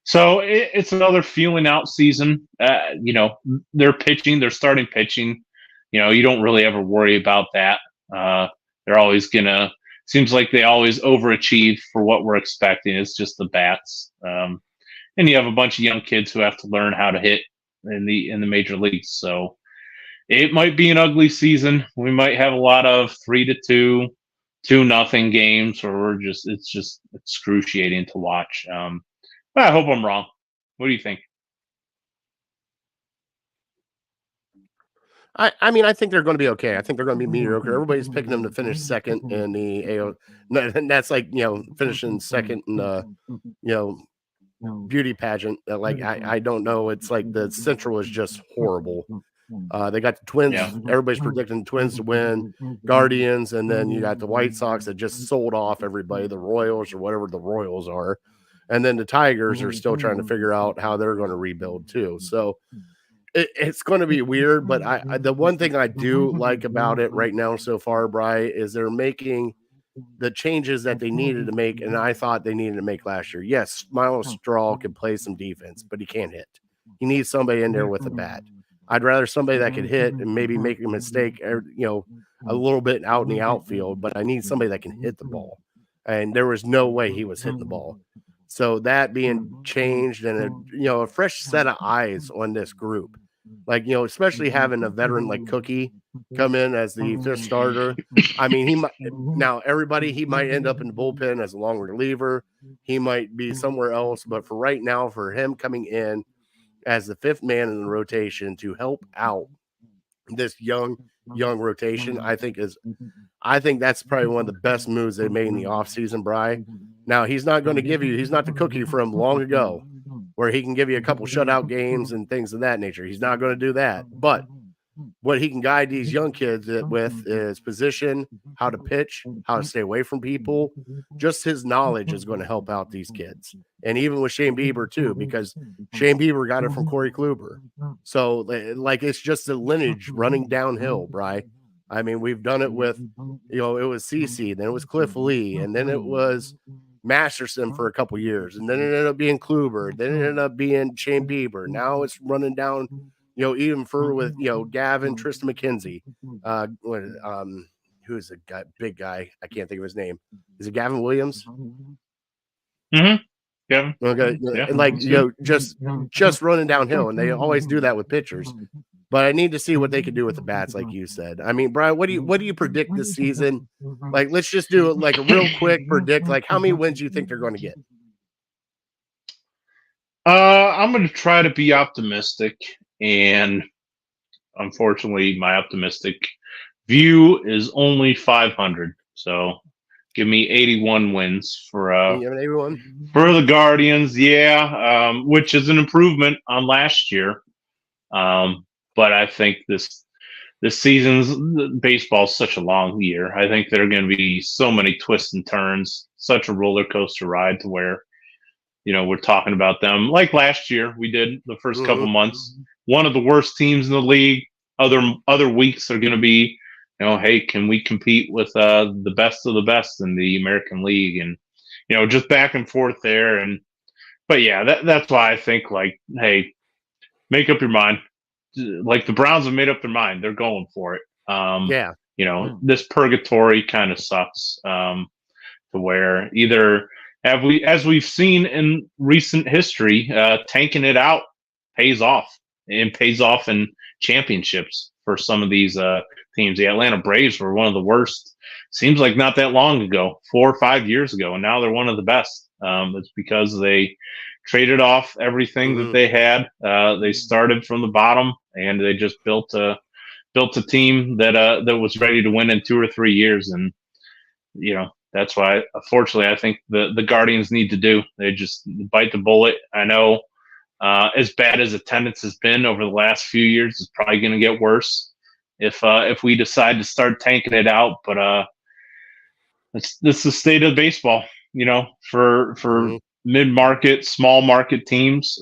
So it's another feeling out season. They're pitching, they're starting pitching. You don't really ever worry about that. They're always seems like they always overachieve for what we're expecting. It's just the bats. And you have a bunch of young kids who have to learn how to hit in the major leagues. So it might be an ugly season. We might have a lot of 3-2, 2-0 games, or it's just excruciating to watch. But I hope I'm wrong. What do you think? I mean, I think they're going to be okay. I think they're going to be mediocre. Everybody's picking them to finish second in the AO. And that's like, finishing second in beauty pageant. Like, I don't know. It's like the Central is just horrible. They got the Twins. Yeah. Everybody's predicting the Twins to win, Guardians, and then you got the White Sox that just sold off everybody, the Royals or whatever the Royals are. And then the Tigers are still trying to figure out how they're going to rebuild too. So it's going to be weird, but the one thing I do like about it right now so far, Bri, is they're making the changes that they needed to make, and I thought they needed to make last year. Yes, Miles Straw can play some defense, but he can't hit. He needs somebody in there with a bat. I'd rather somebody that could hit and maybe make a mistake, a little bit out in the outfield, but I need somebody that can hit the ball. And there was no way he was hitting the ball. So that being changed and a fresh set of eyes on this group, like, especially having a veteran like Cookie come in as the fifth starter. I mean, he might end up in the bullpen as a long reliever. He might be somewhere else, but for right now, for him coming in as the fifth man in the rotation to help out this young rotation, I think that's probably one of the best moves they made in the offseason, Bri. Now, he's not the Cookie from long ago where he can give you a couple shutout games and things of that nature. He's not going to do that. But what he can guide these young kids with is position, how to pitch, how to stay away from people. Just his knowledge is going to help out these kids. And even with Shane Bieber, too, because Shane Bieber got it from Corey Kluber. So, like, it's just a lineage running downhill, Bri. I mean, we've done it with, it was CeCe, then it was Cliff Lee, and then it was Masterson for a couple years, and then it ended up being Kluber, then it ended up being Shane Bieber. Now it's running down, even further with, Gavin, Tristan McKenzie. Who is the guy, big guy? I can't think of his name. Is it Gavin Williams? Mm-hmm. Yeah. Okay. Yeah. And like, just running downhill, and they always do that with pitchers. But I need to see what they can do with the bats, like you said. I mean, Brian, what do you predict this season? Like, let's just do like a real quick predict. Like, how many wins do you think they're going to get? I'm going to try to be optimistic, and unfortunately, my optimistic view is only 500. So, give me 81 wins for 81 for the Guardians. Yeah, which is an improvement on last year. But I think this season's baseball is such a long year. I think there are going to be so many twists and turns, such a roller coaster ride to where, we're talking about them like last year. We did the first couple months, one of the worst teams in the league. Other weeks are going to be, hey, can we compete with the best of the best in the American League? And just back and forth there. But yeah, that's why I think, like, hey, make up your mind. Like, the Browns have made up their mind. They're going for it. This purgatory kind of sucks, to where either as we've seen in recent history, tanking it out pays off in championships for some of these teams. The Atlanta Braves were one of the worst. Seems like not that long ago, 4 or 5 years ago, and now they're one of the best. It's because they traded off everything that they had. They started from the bottom, and they just built a built a team that was ready to win in 2 or 3 years, and that's why, unfortunately, I think the Guardians need to do. They just bite the bullet. I know, as bad as attendance has been over the last few years, it's probably going to get worse if we decide to start tanking it out. But this is the state of baseball. For mid-market, small market teams,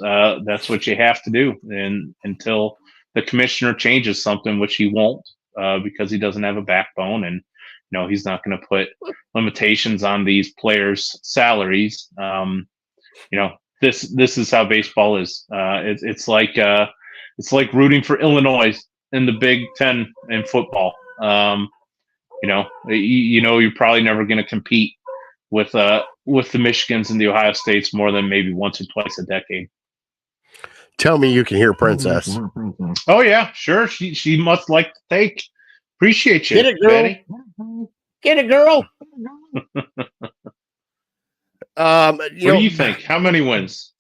that's what you have to do. And until the commissioner changes something, which he won't, because he doesn't have a backbone, and he's not going to put limitations on these players' salaries. This is how baseball is. It's like rooting for Illinois in the Big Ten in football. You're probably never going to compete with the Michigans and the Ohio States more than maybe once or twice a decade. Tell me you can hear Princess. Oh yeah, sure. She must like the take. Appreciate you. Get it, girl. Betty. Get it, girl. What do you think? How many wins?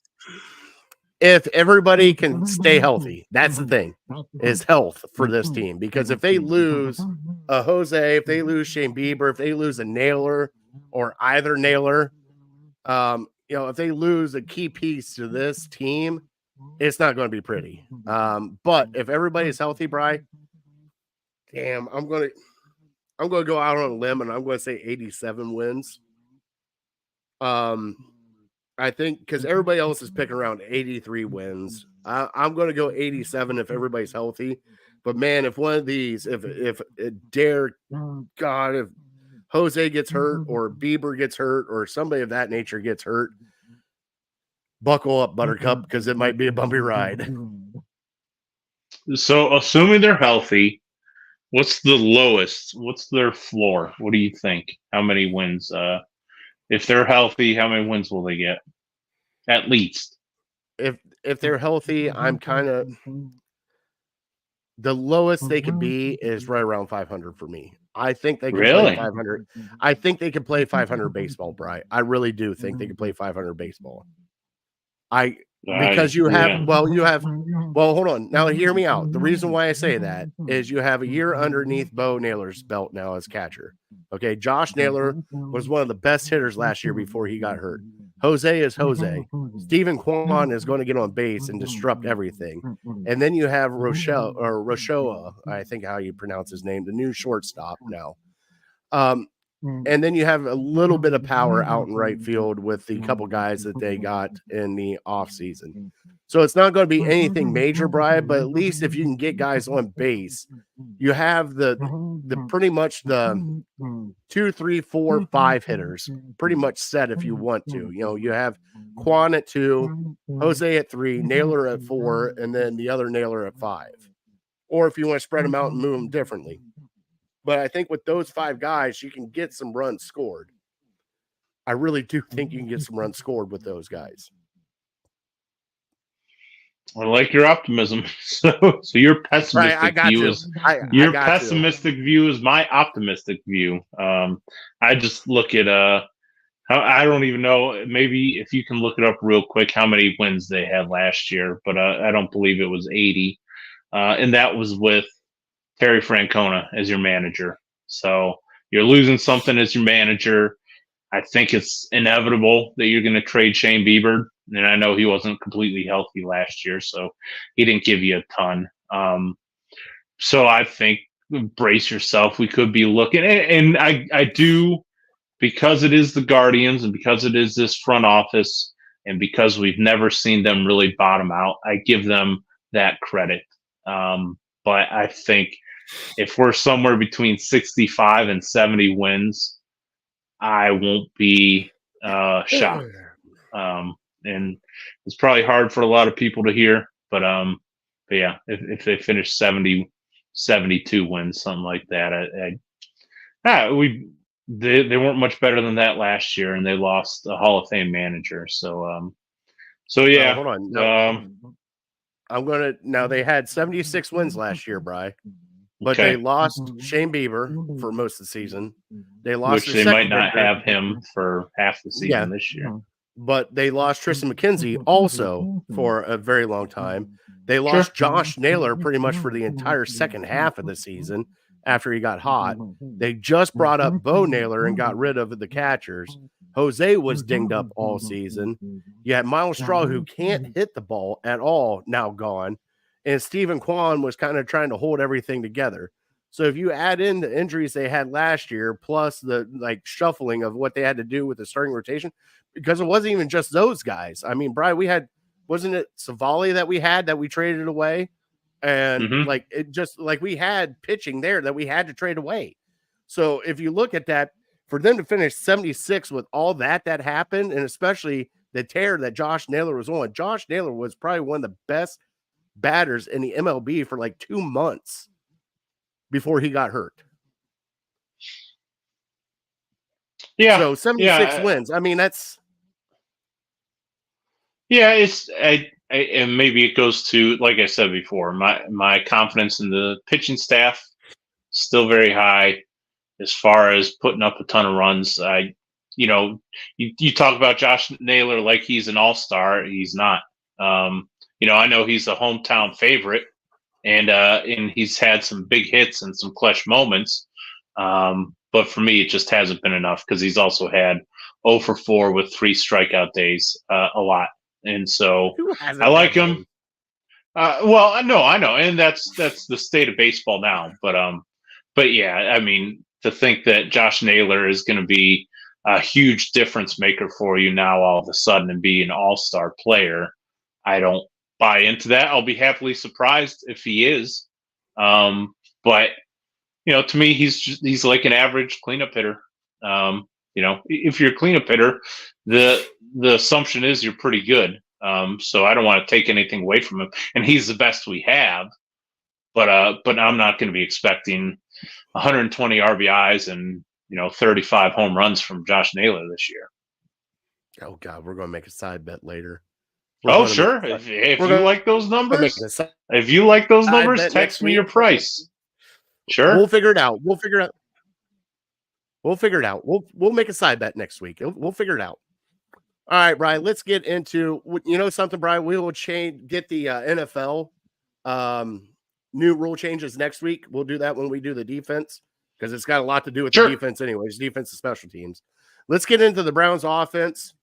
If everybody can stay healthy, that's the thing, is health for this team. Because if they lose a Jose, if they lose Shane Bieber, if they lose a Naylor or either Naylor, if they lose a key piece to this team, it's not going to be pretty. But if everybody's healthy, Bri, damn, I'm going to go out on a limb and I'm going to say 87 wins. I think because everybody else is picking around 83 wins. I'm going to go 87 if everybody's healthy. But man, if one of these, if Jose gets hurt or Bieber gets hurt or somebody of that nature gets hurt, buckle up, Buttercup, because it might be a bumpy ride. So, assuming they're healthy, what's the lowest? What's their floor? What do you think? How many wins? If they're healthy, how many wins will they get? At least. If they're healthy, I'm kind of the lowest they could be is right around 500 for me. I think they can play 500. I think they can play 500 baseball, Bri. I really do think they can play 500 baseball. Because you have, hold on. Now hear me out. The reason why I say that is you have a year underneath Bo Naylor's belt now as catcher. Okay. Josh Naylor was one of the best hitters last year before he got hurt. Jose is Jose. Stephen Kwan is going to get on base and disrupt everything. And then you have Rochoa, I think how you pronounce his name, the new shortstop now. And then you have a little bit of power out in right field with the couple guys that they got in the offseason. So it's not going to be anything major, Brian, but at least if you can get guys on base, you have the pretty much the 2, 3, 4, 5 hitters pretty much set if you want to. You have Quan at 2, Jose at 3, Naylor at 4, and then the other Naylor at 5. Or if you want to spread them out and move them differently. But I think with those 5 guys, you can get some runs scored. I really do think you can get some runs scored with those guys. I like your optimism. So your pessimistic view is my optimistic view. I just look at I don't even know. Maybe if you can look it up real quick, how many wins they had last year, but I don't believe it was 80, and that was with Terry Francona as your manager. So you're losing something as your manager. I think it's inevitable that you're going to trade Shane Bieber. And I know he wasn't completely healthy last year, so he didn't give you a ton. So I think brace yourself. We could be looking, and I do, because it is the Guardians and because it is this front office and because we've never seen them really bottom out, I give them that credit. But I think if we're somewhere between 65 and 70 wins, I won't be shocked. And it's probably hard for a lot of people to hear, but yeah, if they finish 70, 72 wins, something like that, they weren't much better than that last year, and they lost a Hall of Fame manager. So yeah. Hold on. No, now they had 76 wins last year, Bri. But they lost Shane Bieber for most of the season. They lost, which they might not have him for half the season this year. But they lost Tristan McKenzie also for a very long time. They lost Josh Naylor pretty much for the entire second half of the season after he got hot. They just brought up Bo Naylor and got rid of the catchers. Jose was dinged up all season. You had Miles Straw, who can't hit the ball at all, now gone. And Stephen Kwan was kind of trying to hold everything together. So if you add in the injuries they had last year, plus the shuffling of what they had to do with the starting rotation, because it wasn't even just those guys. I mean, Brian, we had, wasn't it Savali that we traded away? And it just we had pitching there that we had to trade away. So if you look at that, for them to finish 76 with all that happened, and especially the tear that Josh Naylor was on, Josh Naylor was probably one of the best batters in the MLB for 2 months before he got hurt. Yeah. So 76 wins. I mean, that's. Yeah, it's and maybe it goes to, like I said before, my confidence in the pitching staff still very high. As far as putting up a ton of runs, you talk about Josh Naylor like he's an all-star. He's not. I know he's a hometown favorite, and he's had some big hits and some clutch moments. But for me, it just hasn't been enough because he's also had 0 for 4 with 3 strikeout days, a lot. And so I like him. Well, I know, and that's the state of baseball now. But yeah, I mean, to think that Josh Naylor is going to be a huge difference maker for you now all of a sudden and be an all-star player, I don't buy into that. I'll be happily surprised if he is. But to me, he's like an average cleanup hitter. If you're a cleanup hitter, the assumption is you're pretty good. So I don't want to take anything away from him, and he's the best we have. But I'm not going to be expecting 120 RBIs and 35 home runs from Josh Naylor this year. Oh God, we're going to make a side bet later. Sure. If you like those numbers, text me your price. Sure. We'll figure it out. We'll We'll make a side bet next week. We'll figure it out. All right, Brian, let's get into, something, Brian, we will get the NFL new rule changes next week. We'll do that when we do the defense because it's got a lot to do with the defense anyways, defense and special teams. Let's get into the Browns offense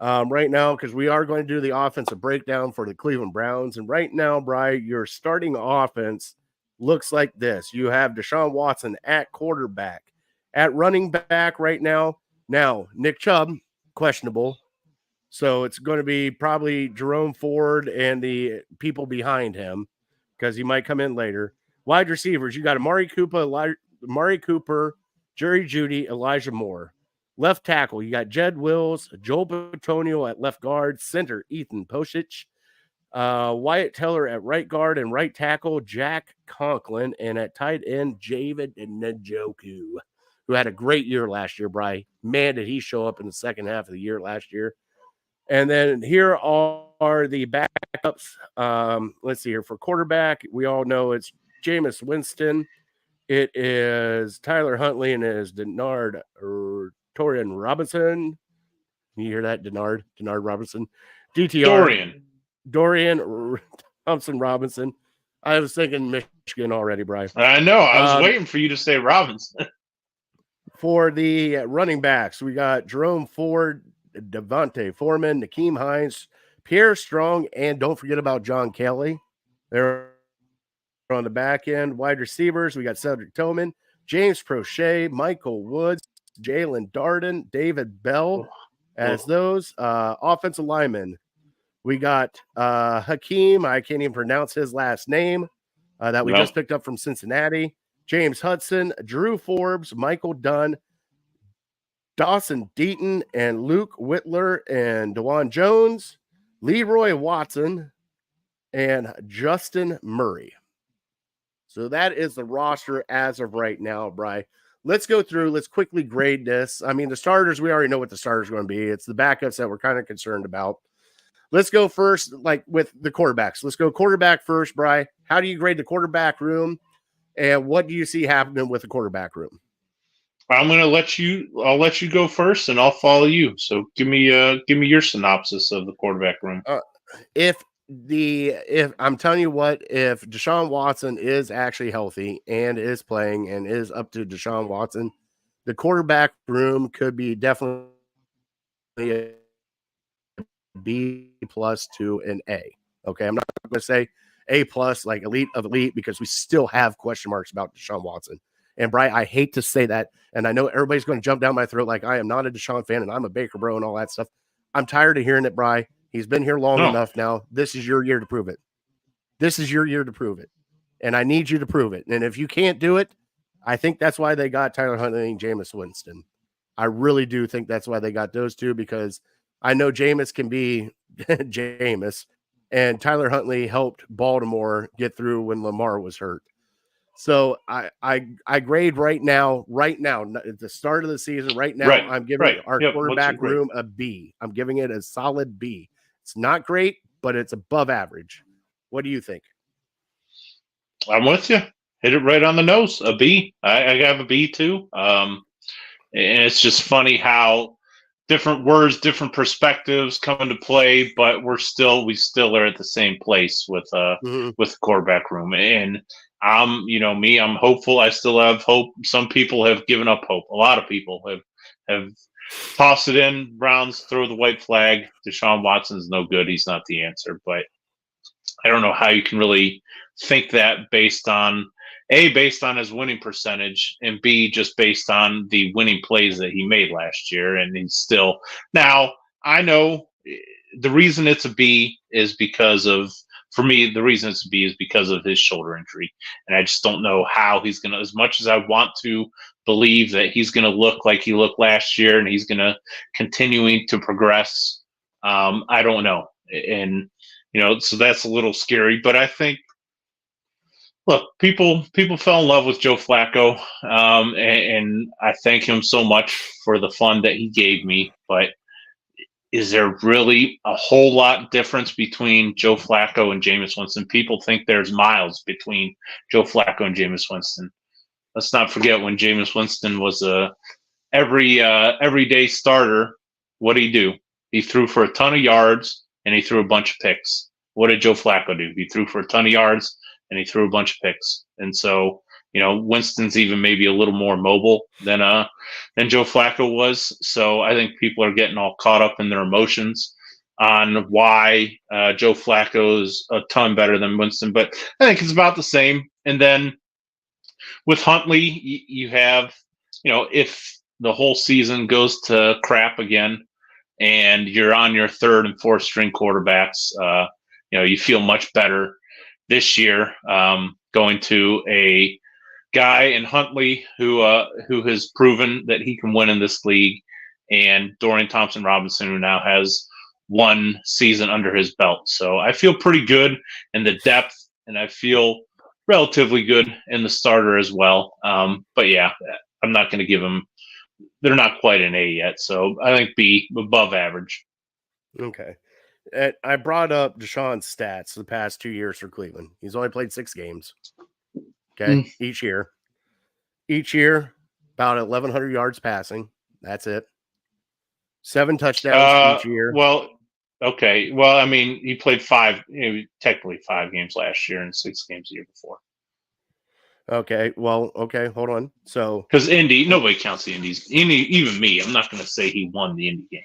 right now because we are going to do the offensive breakdown for the Cleveland Browns. And right now, Brian, your starting offense looks like this. You have Deshaun Watson at quarterback. At running back right now, Nick Chubb, questionable. So it's going to be probably Jerome Ford and the people behind him because he might come in later. Wide receivers, you got Amari Cooper, Jerry Jeudy, Elijah Moore. Left tackle, you got Jed Wills, Joel Bitonio at left guard, center Ethan Posich, Wyatt Teller at right guard and right tackle, Jack Conklin, and at tight end, David Njoku, who had a great year last year, Bri. Man, did he show up in the second half of the year last year. And then here are the backups. Let's see here. For quarterback, we all know it's Jameis Winston. It is Tyler Huntley and it is Denard or Torian Robinson. Can you hear that? Denard Robinson. DTR. Dorian Thompson Robinson. I was thinking Michigan already, Bryce. I know. I was waiting for you to say Robinson. For the running backs, we got Jerome Ford, Devontae Foreman, Nakeem Hines, Pierre Strong, and don't forget about John Kelly. They're on the back end. Wide receivers, we got Cedric Tillman, James Prochet, Michael Woods, Jalen Darden, David Bell as those. Offensive linemen, we got Hakeem, I can't even pronounce his last name, that we just picked up from Cincinnati. James Hudson, Drew Forbes, Michael Dunn, Dawson Deaton, and Luke Whitler, and DeJuan Jones, Leroy Watson, and Justin Murray. So that is the roster as of right now, Bri. Let's go through. Let's quickly grade this. I mean, the starters, we already know what the starters are going to be. It's the backups that we're kind of concerned about. Let's go first, with the quarterbacks. Let's go quarterback first, Bri. How do you grade the quarterback room? And what do you see happening with the quarterback room? I'll let you go first and I'll follow you. So give me your synopsis of the quarterback room. If if I'm telling you what, if Deshaun Watson is actually healthy and is playing and is up to Deshaun Watson, the quarterback room could be definitely a B plus to an A. Okay, I'm not going to say A plus like elite of elite because we still have question marks about Deshaun Watson. And Bri, I hate to say that, and I know everybody's going to jump down my throat like I am not a Deshaun fan and I'm a Baker bro and all that stuff. I'm tired of hearing it, Bri. He's been here long enough now. This is your year to prove it. This is your year to prove it. And I need you to prove it. And if you can't do it, I think that's why they got Tyler Huntley and Jameis Winston. I really do think that's why they got those two, because I know Jameis can be Jameis, and Tyler Huntley helped Baltimore get through when Lamar was hurt. So I grade right now at the start of the season, I'm giving our quarterback room a B. I'm giving it a solid B. It's not great, but it's above average. What do you think? I'm with you. Hit it right on the nose. A B. I have a B too. And it's just funny how different words, different perspectives come into play, but we still are at the same place with the quarterback room. And I'm hopeful. I still have hope. Some people have given up hope. A lot of people have tossed it in. Browns throw the white flag. Deshaun Watson's no good. He's not the answer. But I don't know how you can really think that based on his winning percentage, and B, just based on the winning plays that he made last year. And he's still, now I know the reason it's a B is because of, for me, the reason it's a B is because of his shoulder injury. And I just don't know how he's going to, as much as I want to believe that he's going to look like he looked last year and he's going to continuing to progress. I don't know. And, so that's a little scary, but I think, look, people fell in love with Joe Flacco, and I thank him so much for the fun that he gave me. But is there really a whole lot difference between Joe Flacco and Jameis Winston? People think there's miles between Joe Flacco and Jameis Winston. Let's not forget when Jameis Winston was a everyday starter. What did he do? He threw for a ton of yards and he threw a bunch of picks. What did Joe Flacco do? He threw for a ton of yards and he threw a bunch of picks. And so, Winston's even maybe a little more mobile than Joe Flacco was. So I think people are getting all caught up in their emotions on why Joe Flacco is a ton better than Winston. But I think it's about the same. And then with Huntley, you have, if the whole season goes to crap again and you're on your third and fourth string quarterbacks, you feel much better this year, going to a guy in Huntley who has proven that he can win in this league, and Dorian Thompson-Robinson, who now has one season under his belt. So I feel pretty good in the depth, and I feel relatively good in the starter as well. But yeah, I'm not going to give them. They're not quite an A yet, so I think B, above average. Okay. I brought up Deshaun's stats the past 2 years for Cleveland. He's only played 6 games. Okay. Each year, about 1,100 yards passing. That's it. 7 touchdowns each year. Well, okay. Well, I mean, he played technically 5 games last year and 6 games the year before. Okay. Well, okay. Hold on. So, because Indy, nobody counts the Indies. Even me, I'm not going to say he won the Indy game.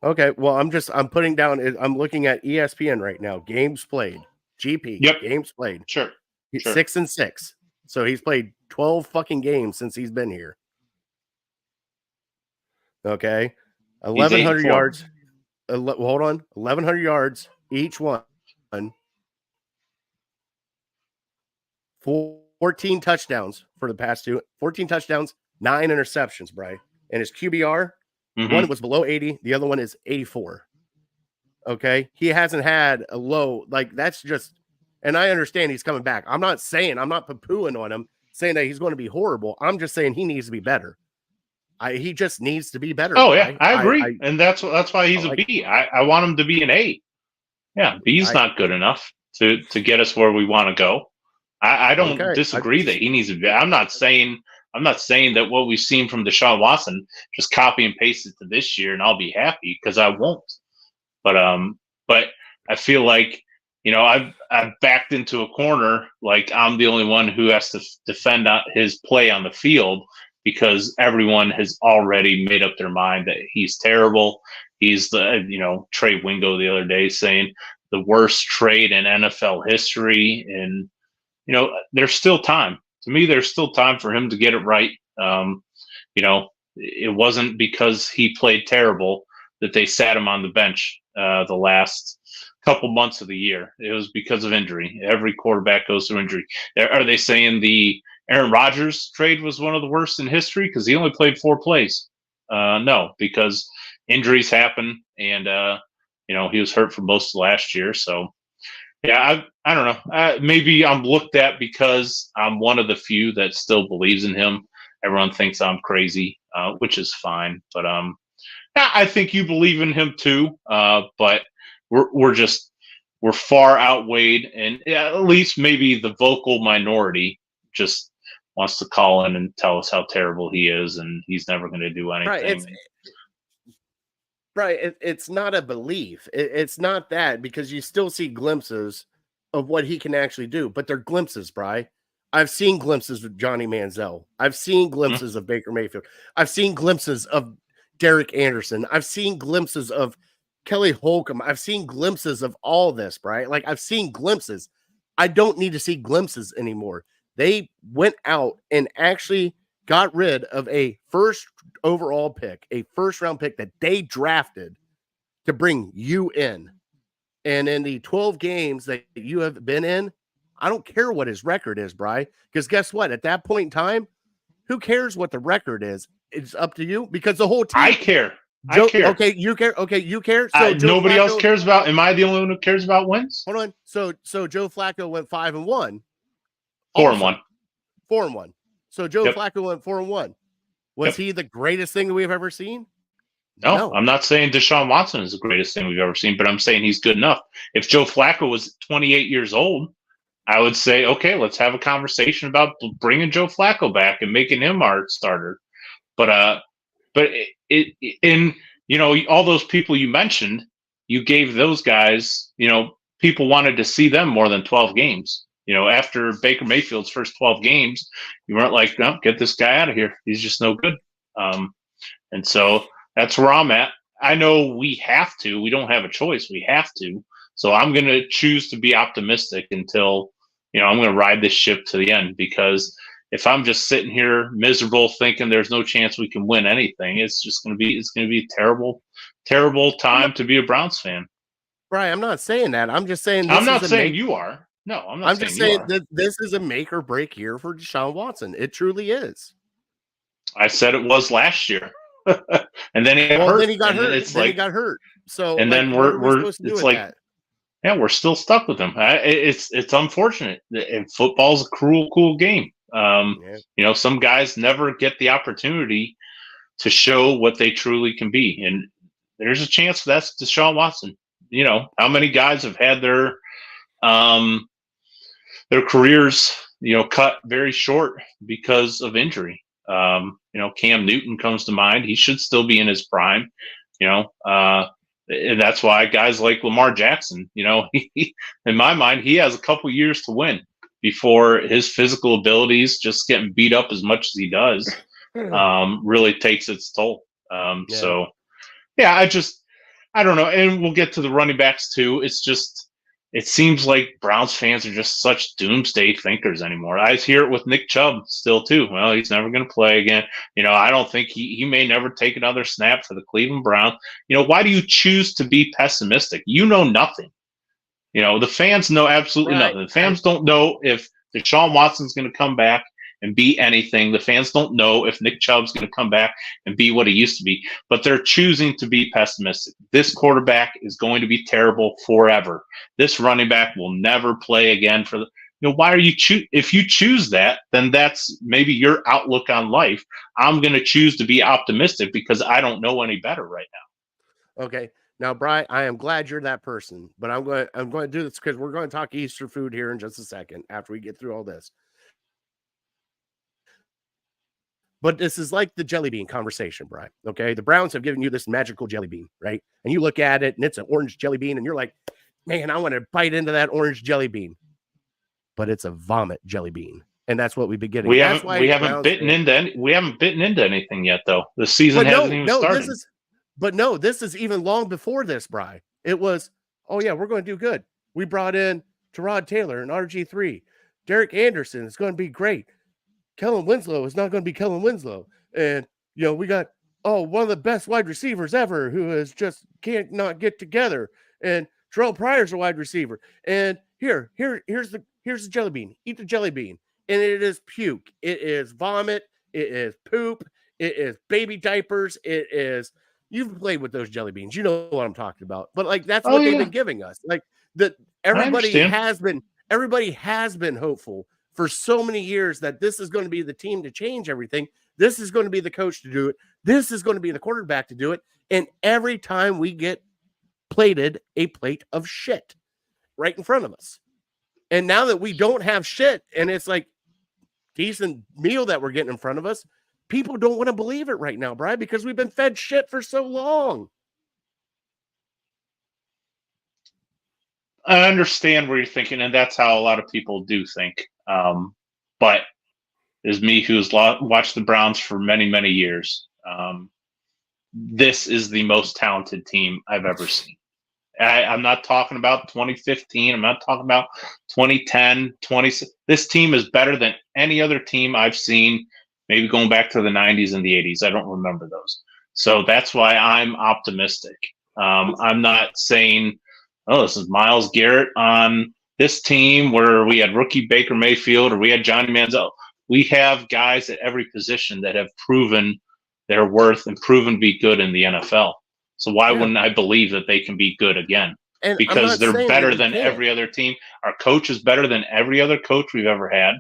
Okay, well, I'm putting down, I'm looking at ESPN right now. Games played. GP. Yep. Games played. Sure. 6-6. So he's played 12 fucking games since he's been here. Okay. 1,100 yards. Hold on. 1,100 yards each one. 14 touchdowns for the past 2. 14 touchdowns, 9 interceptions, Bri. And his QBR, one was below 80. The other one is 84. Okay. He hasn't had a low, like that's just, and I understand he's coming back. I'm not poo-pooing on him, saying that he's going to be horrible. I'm just saying he needs to be better. He just needs to be better. Oh, yeah. I agree. And that's why he's a B. I want him to be an A. Yeah. B's not good enough to get us where we want to go. I don't disagree that he needs to be. I'm not saying that what we've seen from Deshaun Watson, just copy and paste it to this year and I'll be happy, because I won't. But I feel like, I've backed into a corner, like I'm the only one who has to defend his play on the field because everyone has already made up their mind that he's terrible. He's Trey Wingo the other day saying the worst trade in NFL history. And, there's still time. To me, there's still time for him to get it right. It wasn't because he played terrible that they sat him on the bench the last couple months of the year. It was because of injury. Every quarterback goes through injury. Are they saying the Aaron Rodgers trade was one of the worst in history because he only played 4 plays? No, because injuries happen, and he was hurt for most of last year. So, yeah, I don't know. Maybe I'm looked at because I'm one of the few that still believes in him. Everyone thinks I'm crazy, which is fine. But I think you believe in him too. But we're far outweighed, and at least maybe the vocal minority just wants to call in and tell us how terrible he is, and he's never going to do anything. Right. It's not a belief. It's not that, because you still see glimpses of what he can actually do, but they're glimpses, Bri. I've seen glimpses of Johnny Manziel. I've seen glimpses of Baker Mayfield. I've seen glimpses of Derek Anderson. I've seen glimpses of Kelly Holcomb. I've seen glimpses of all this, right? Like, I've seen glimpses. I don't need to see glimpses anymore. They went out and actually got rid of a first overall pick, a first round pick that they drafted to bring you in. And in the 12 games that you have been in, I don't care what his record is, Bri, because guess what? At that point in time, who cares what the record is? It's up to you, because the whole team. I care. I care. Okay, you care. Okay, you care. So nobody else cares about. Am I the only one who cares about wins? Hold on. So Joe Flacco went 5-1. 4-1. 4-1. So Joe Flacco went 4-1. Was he the greatest thing that we've ever seen? No, I'm not saying Deshaun Watson is the greatest thing we've ever seen, but I'm saying he's good enough. If Joe Flacco was 28 years old, I would say, okay, let's have a conversation about bringing Joe Flacco back and making him our starter. But all those people you mentioned, you gave those guys, people wanted to see them more than 12 games. After Baker Mayfield's first 12 games, you weren't like, no, get this guy out of here. He's just no good. And so that's where I'm at. I know we have to. We don't have a choice. We have to. So I'm going to choose to be optimistic until, I'm going to ride this ship to the end, because if I'm just sitting here miserable thinking there's no chance we can win anything, it's going to be a terrible, terrible time to be a Browns fan. Right. I'm not saying that. I'm just saying I'm not saying you are. No, I'm not. I'm just saying that this is a make or break year for Deshaun Watson. It truly is. I said it was last year, and then he got hurt. Then he got hurt. He got hurt. So, and then we're it's like, that? Yeah, we're still stuck with him. It's unfortunate. And football's a cruel game. Some guys never get the opportunity to show what they truly can be, and there's a chance that's Deshaun Watson. How many guys have had their careers, cut very short because of injury. Cam Newton comes to mind. He should still be in his prime, and that's why guys like Lamar Jackson, in my mind, he has a couple years to win before his physical abilities, just getting beat up as much as he does, really takes its toll. So, yeah, I don't know. And we'll get to the running backs too. It seems like Browns fans are just such doomsday thinkers anymore. I hear it with Nick Chubb still too. Well, he's never going to play again. I don't think he may never take another snap for the Cleveland Browns. Why do you choose to be pessimistic? Nothing. The fans know absolutely nothing. The fans don't know if Deshaun Watson's going to come back and be anything. The fans don't know if Nick Chubb's going to come back and be what he used to be, but they're choosing to be pessimistic. This quarterback is going to be terrible forever. This running back will never play again for the, why are you if you choose that, then that's maybe your outlook on life. I'm going to choose to be optimistic because I don't know any better right now. Okay. Now, Brian, I am glad you're that person, but I'm going to do this because we're going to talk Easter food here in just a second after we get through all this. But this is like the jelly bean conversation, Brian. Okay. The Browns have given you this magical jelly bean, right? And you look at it and it's an orange jelly bean and you're like, man, I want to bite into that orange jelly bean. But it's a vomit jelly bean. And that's what we've been getting. We That's haven't we haven't bitten into anything yet, though. The season hasn't even started. This is even long before this, Bri. It was, oh yeah, we're going to do good. We brought in Tyrod Taylor and RG3. Derek Anderson is going to be great. Kellen Winslow is not going to be Kellen Winslow. And we got one of the best wide receivers ever who is just can't not get together. And Terrell Pryor's a wide receiver. And here's the jelly bean. Eat the jelly bean. And it is puke. It is vomit. It is poop. It is baby diapers. It is, you've played with those jelly beans. You know what I'm talking about. But like, that's what they've been giving us. Like everybody has been hopeful for so many years that this is going to be the team to change everything. This is going to be the coach to do it. This is going to be the quarterback to do it. And every time we get plated a plate of shit right in front of us. And now that we don't have shit and it's like decent meal that we're getting in front of us, people don't want to believe it right now, Brian, because we've been fed shit for so long. I understand where you're thinking, and that's how a lot of people do think. But as me, who's watched the Browns for many, many years, this is the most talented team I've ever seen. I'm not talking about 2015. I'm not talking about 2010, 20. This team is better than any other team I've seen, maybe going back to the 90s and the 80s. I don't remember those. So that's why I'm optimistic. I'm not saying, oh, this is Myles Garrett on this team where we had rookie Baker Mayfield or we had Johnny Manziel. We have guys at every position that have proven their worth and proven to be good in the NFL. So why wouldn't I believe that they can be good again? And because they're better than every other team. Our coach is better than every other coach we've ever had.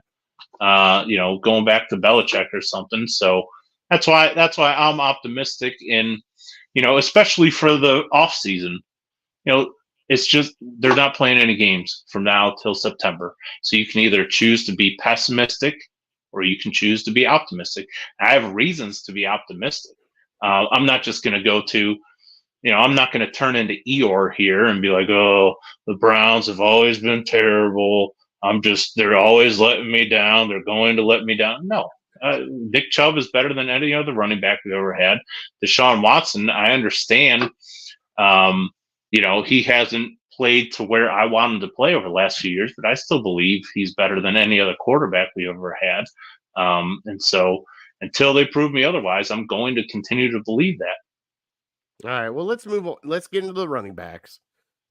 Going back to Belichick or something. So that's why I'm optimistic in, especially for the off season. It's just they're not playing any games from now till September. So you can either choose to be pessimistic or you can choose to be optimistic. I have reasons to be optimistic. I'm not just going to go to, I'm not going to turn into Eeyore here and be like, oh, the Browns have always been terrible. They're always letting me down. They're going to let me down. No, Nick Chubb is better than any other running back we've ever had. Deshaun Watson, I understand, he hasn't played to where I want him to play over the last few years, but I still believe he's better than any other quarterback we ever had. And so until they prove me otherwise, I'm going to continue to believe that. All right, well, let's move on. Let's get into the running backs.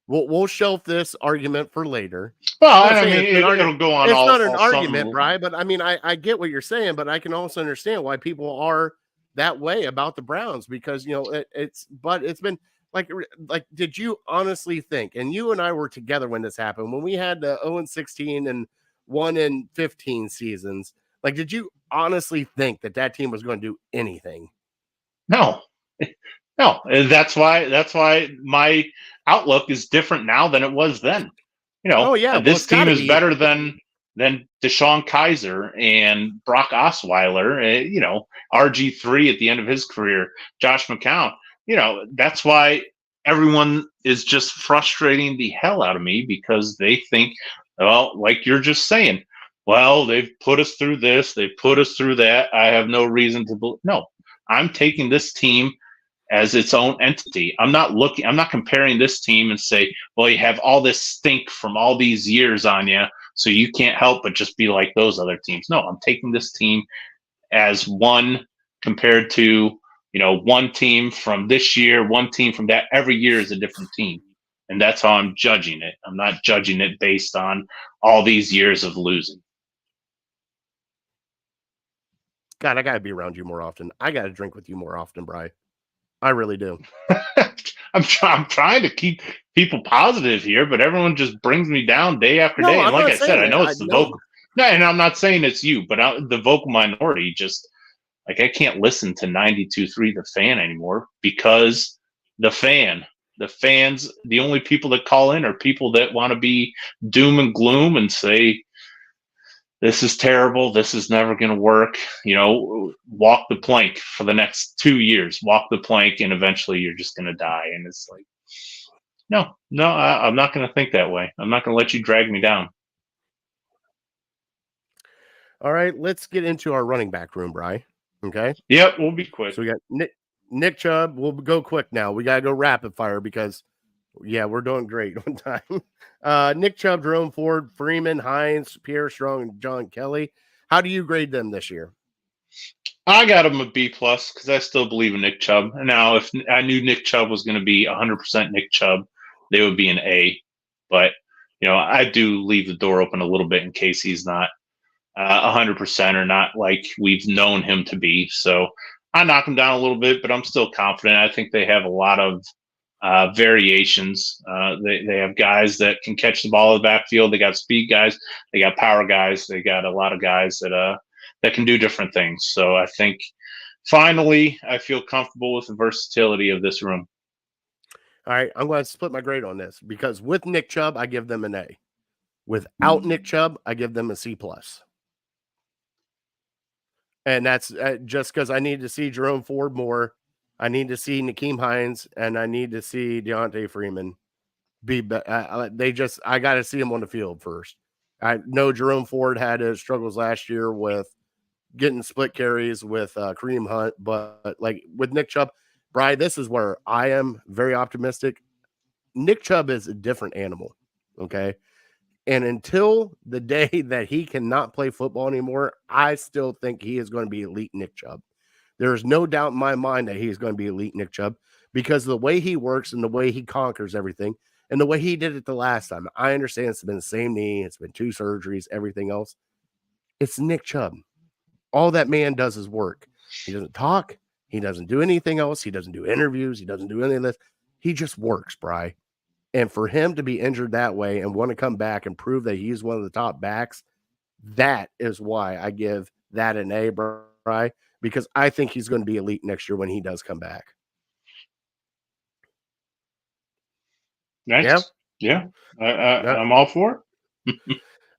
We'll shelf this argument for later. Well, it'll go on. It's not an argument, Brian, but I mean, I get what you're saying, but I can also understand why people are that way about the Browns because it's been like did you honestly think? And you and I were together when this happened when we had the 0-16 and 1-15 seasons. Like, did you honestly think that team was going to do anything? No. No, that's why my outlook is different now than it was then. This team is better than Deshaun Kaiser and Brock Osweiler, RG3 at the end of his career, Josh McCown. That's why everyone is just frustrating the hell out of me because they think, well, like you're just saying, well, they've put us through this, they've put us through that. I have no reason to believe. No, I'm taking this team as its own entity. I'm not comparing this team and say, well, you have all this stink from all these years on you, so you can't help but just be like those other teams. No, I'm taking this team as one compared to, one team from this year, one team from that. Every year is a different team. And that's how I'm judging it. I'm not judging it based on all these years of losing. God, I got to be around you more often. I got to drink with you more often, Bri. I really do. I'm trying to keep people positive here, but everyone just brings me down day after day. And like I said, I know it's the vocal. No, and I'm not saying it's you, but the vocal minority just like I can't listen to 92.3 The Fan anymore because the fans, the only people that call in are people that want to be doom and gloom and say, this is terrible. This is never going to work. Walk the plank for the next 2 years. Walk the plank, and eventually you're just going to die. And it's like, No, I'm not going to think that way. I'm not going to let you drag me down. All right, let's get into our running back room, Bri. Okay. Yep, we'll be quick. So we got Nick Chubb. We'll go quick now. We got to go rapid fire because, yeah, we're doing great on time. Nick Chubb, Jerome Ford, Freeman, Hines, Pierre Strong, and John Kelly. How do you grade them this year? I got him a B plus because I still believe in Nick Chubb. Now, if I knew Nick Chubb was going to be 100% Nick Chubb, they would be an A. But I do leave the door open a little bit in case he's not 100% or not like we've known him to be. So I knock him down a little bit, but I'm still confident. I think they have a lot of variations. They have guys that can catch the ball in the backfield. They got speed guys. They got power guys. They got a lot of guys that can do different things. So I think finally I feel comfortable with the versatility of this room. All right, I'm going to split my grade on this because with Nick Chubb, I give them an A. Without Nick Chubb, I give them a C plus. And that's just because I need to see Jerome Ford more. I need to see Nyheim Hines, and I need to see Deontay Freeman be. I got to see him on the field first. I know Jerome Ford had his struggles last year with getting split carries with Kareem Hunt, but like with Nick Chubb, Brian, this is where I am very optimistic. Nick Chubb is a different animal, okay? And until the day that he cannot play football anymore, I still think he is going to be elite Nick Chubb. There is no doubt in my mind that he's going to be elite Nick Chubb because of the way he works and the way he conquers everything and the way he did it the last time. I understand it's been the same knee. It's been 2 surgeries, everything else. It's Nick Chubb. All that man does is work. He doesn't talk. He doesn't do anything else. He doesn't do interviews. He doesn't do any of this. He just works, Bri. And for him to be injured that way and want to come back and prove that he's one of the top backs, that is why I give that an A, Bri, because I think he's going to be elite next year when he does come back. Nice. Yeah. I'm all for it.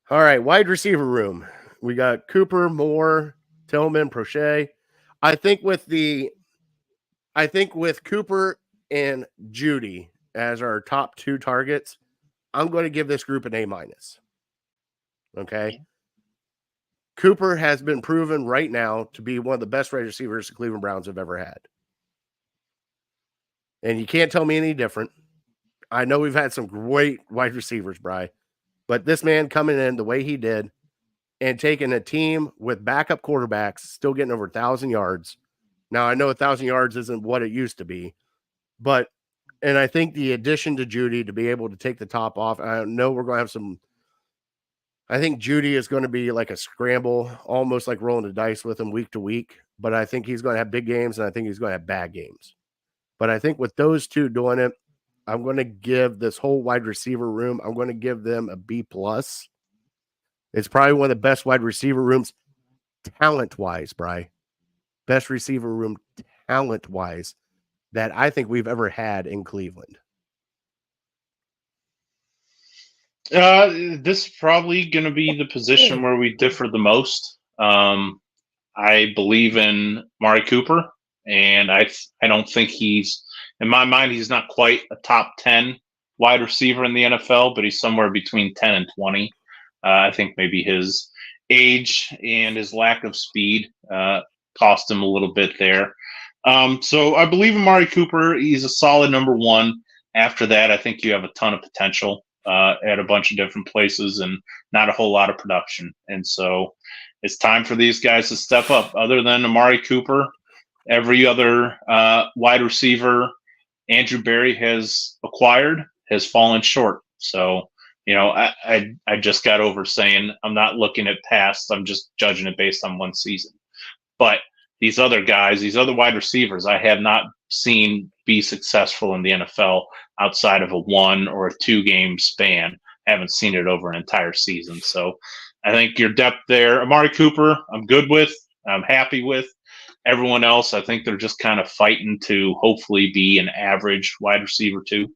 All right, wide receiver room. We got Cooper, Moore, Tillman, Prochet. I think with Cooper and Judy as our top 2 targets, I'm going to give this group an A minus. Okay. Cooper has been proven right now to be one of the best wide receivers the Cleveland Browns have ever had. And you can't tell me any different. I know we've had some great wide receivers, Bri, but this man coming in the way he did and taking a team with backup quarterbacks, still getting over 1,000 yards. Now, I know 1,000 yards isn't what it used to be, and I think the addition to Judy to be able to take the top off, I know we're going to have some. I think Judy is going to be like a scramble, almost like rolling the dice with him week to week. But I think he's going to have big games, and I think he's going to have bad games. But I think with those two doing it, I'm going to give this whole wide receiver room, I'm going to give them a B plus. It's probably one of the best wide receiver rooms talent-wise, Bri. Best receiver room talent-wise that I think we've ever had in Cleveland. This is probably going to be the position where we differ the most. I believe in Amari Cooper, and I don't think he's, in my mind, he's not quite a top 10 wide receiver in the NFL, but he's somewhere between 10 and 20. I think maybe his age and his lack of speed cost him a little bit there. So I believe in Amari Cooper. He's a solid number 1. After that, I think you have a ton of potential at a bunch of different places and not a whole lot of production. And so it's time for these guys to step up. Other than Amari Cooper, every other wide receiver Andrew Berry has acquired has fallen short. So, I just got over saying I'm not looking at past. I'm just judging it based on one season. But these other guys, these other wide receivers, I have not seen be successful in the NFL outside of a 1 or a 2 game span. I haven't seen it over an entire season. So I think your depth there, Amari Cooper, I'm good with. I'm happy with. Everyone else, I think they're just kind of fighting to hopefully be an average wide receiver too.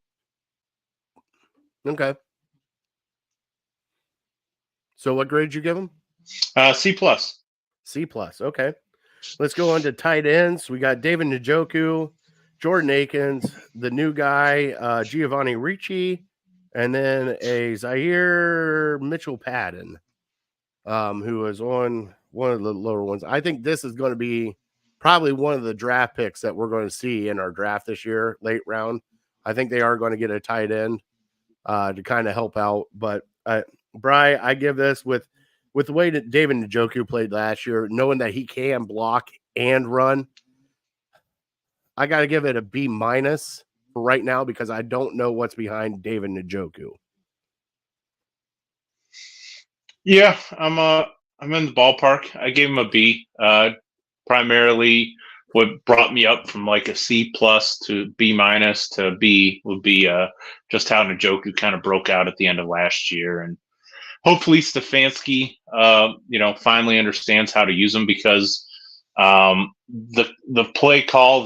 Okay. So what grade did you give them? C plus. C plus. Okay. Let's go on to tight ends. We got David Njoku, Jordan Akins, the new guy, Giovanni Ricci, and then a Zaire Mitchell-Padden, who was on one of the lower ones. I think this is going to be probably one of the draft picks that we're going to see in our draft this year, late round. I think they are going to get a tight end to kind of help out. But, Bri, I give this with the way that David Njoku played last year, knowing that he can block and run, I got to give it a B- for right now because I don't know what's behind David Njoku. Yeah, I'm in the ballpark. I gave him a B. Primarily, what brought me up from like a C+ to B- to B would be just how Njoku kind of broke out at the end of last year, and hopefully Stefanski, finally understands how to use him because the play call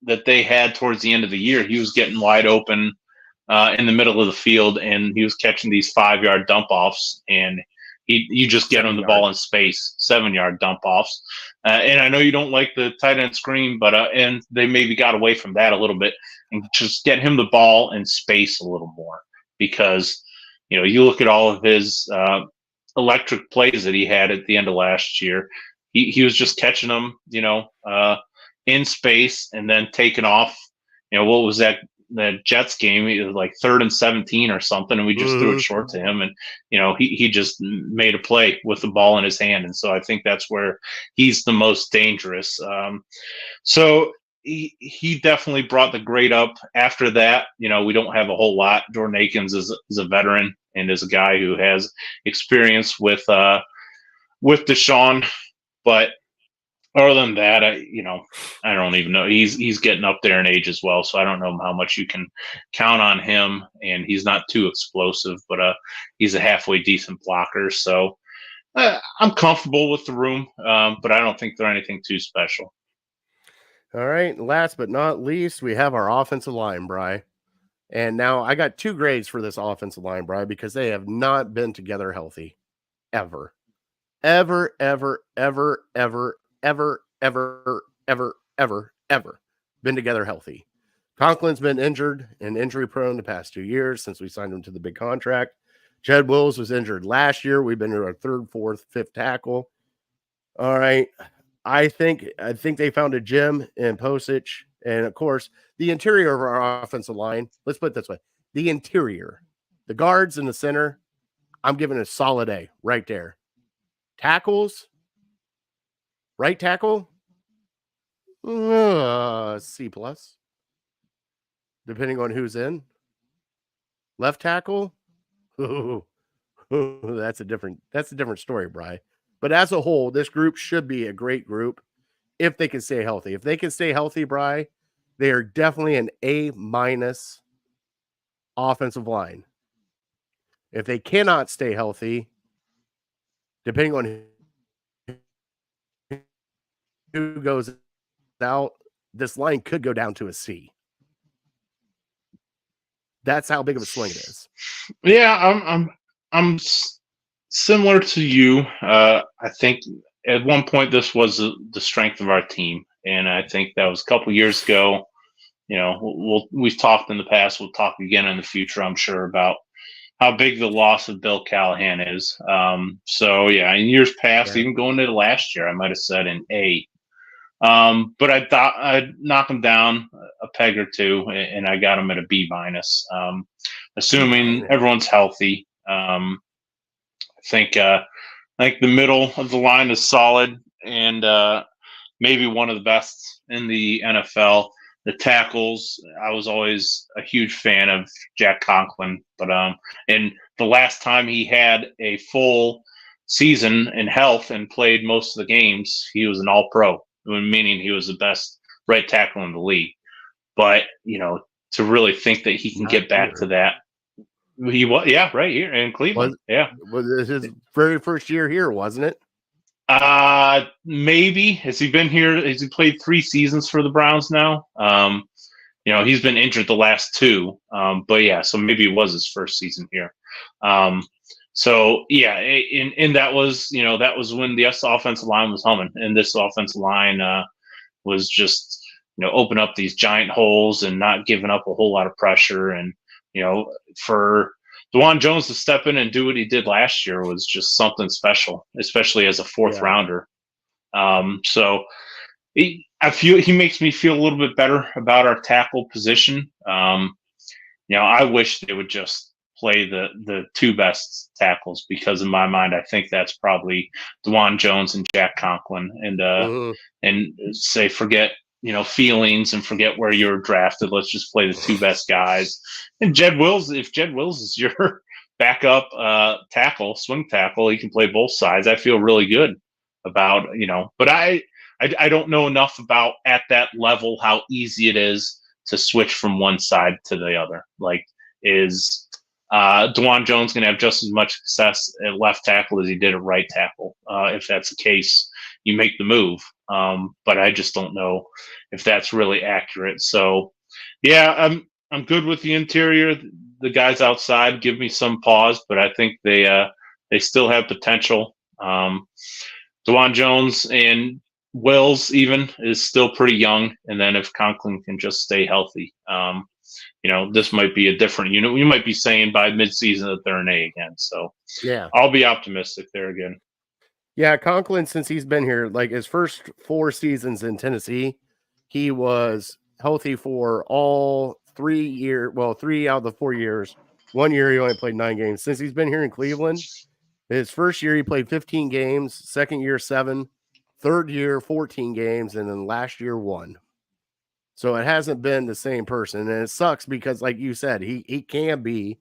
that they had towards the end of the year, he was getting wide open in the middle of the field, and he was catching these 5-yard dump offs, and you just get him the ball in space, 7-yard dump offs. And I know you don't like the tight end screen, but and they maybe got away from that a little bit and just get him the ball in space a little more because you look at all of his electric plays that he had at the end of last year. He was just catching them, in space and then taking off. What was that Jets game? It was like 3rd and 17 or something, and we just threw it short to him, and he just made a play with the ball in his hand, and so I think that's where he's the most dangerous. So he definitely brought the grade up. After that, we don't have a whole lot. Jordan Akins is a veteran and is a guy who has experience with Deshaun, but other than that, I don't even know. He's getting up there in age as well, so I don't know how much you can count on him. And he's not too explosive, but he's a halfway decent blocker. So I'm comfortable with the room, but I don't think they're anything too special. All right. Last but not least, we have our offensive line, Bri. And now I got 2 grades for this offensive line, Bri, because they have not been together healthy ever. Ever, ever, ever, ever, ever, ever, ever, ever, ever been together healthy. Conklin's been injured and injury prone the past 2 years since we signed him to the big contract. Jed Wills was injured last year. We've been to our 3rd, 4th, 5th tackle. All right. I think they found a gem in Posich. And of course, the interior of our offensive line, let's put it this way. The interior, the guards in the center, I'm giving a solid A right there. Tackles, right tackle, C+, depending on who's in. Left tackle, that's a different story, Bri. But as a whole, this group should be a great group if they can stay healthy. If they can stay healthy, Bri, they are definitely an A- offensive line. If they cannot stay healthy, depending on who goes out, this line could go down to a C. That's how big of a swing it is. Yeah, I'm similar to you. I think at one point this was the strength of our team, and I think that was a couple years ago. We've talked in the past. We'll talk again in the future, I'm sure, about how big the loss of Bill Callahan is. So yeah, in years past, even going into last year, I might have said an A. But I thought I'd knock him down a peg or two, and I got him at a B-, assuming everyone's healthy. I think the middle of the line is solid and maybe one of the best in the NFL. The tackles, I was always a huge fan of Jack Conklin, but and the last time he had a full season in health and played most of the games, he was an All-Pro, meaning he was the best right tackle in the league. But to really think that he can get back to that, he was right here in Cleveland. Was his very first year here, wasn't it? Maybe. Has he been here? Has he played 3 seasons for the Browns now? He's been injured the last 2. But yeah, so maybe it was his first season here. So yeah, and that was that was when the offensive line was humming, and this offensive line was just open up these giant holes and not giving up a whole lot of pressure. And, for DeJuan Jones to step in and do what he did last year was just something special, especially as a fourth rounder. So I feel he makes me feel a little bit better about our tackle position. I wish they would just play the two best tackles, because in my mind, I think that's probably DeJuan Jones and Jack Conklin, and say forget feelings and forget where you were drafted. Let's just play the two best guys. And Jed Wills, if Jed Wills is your backup tackle, swing tackle, he can play both sides. I feel really good about but I don't know enough about at that level how easy it is to switch from one side to the other. Like, is DeJuan Jones going to have just as much success at left tackle as he did at right tackle? If that's the case, you make the move. But I just don't know if that's really accurate. So, yeah, I'm good with the interior. The guys outside give me some pause, but I think they still have potential. DeJuan Jones and Wills even is still pretty young, and then if Conklin can just stay healthy, this might be a different unit. We might be saying by midseason that they're an A again. So yeah, I'll be optimistic there again. Yeah, Conklin, since he's been here, like his first 4 seasons in Tennessee, he was healthy for all 3 years. Well, 3 out of the 4 years. 1 year he only played 9 games. Since he's been here in Cleveland, his first year he played 15 games, second year 7, third year 14 games, and then last year 1. So it hasn't been the same person, and it sucks because, like you said, he can be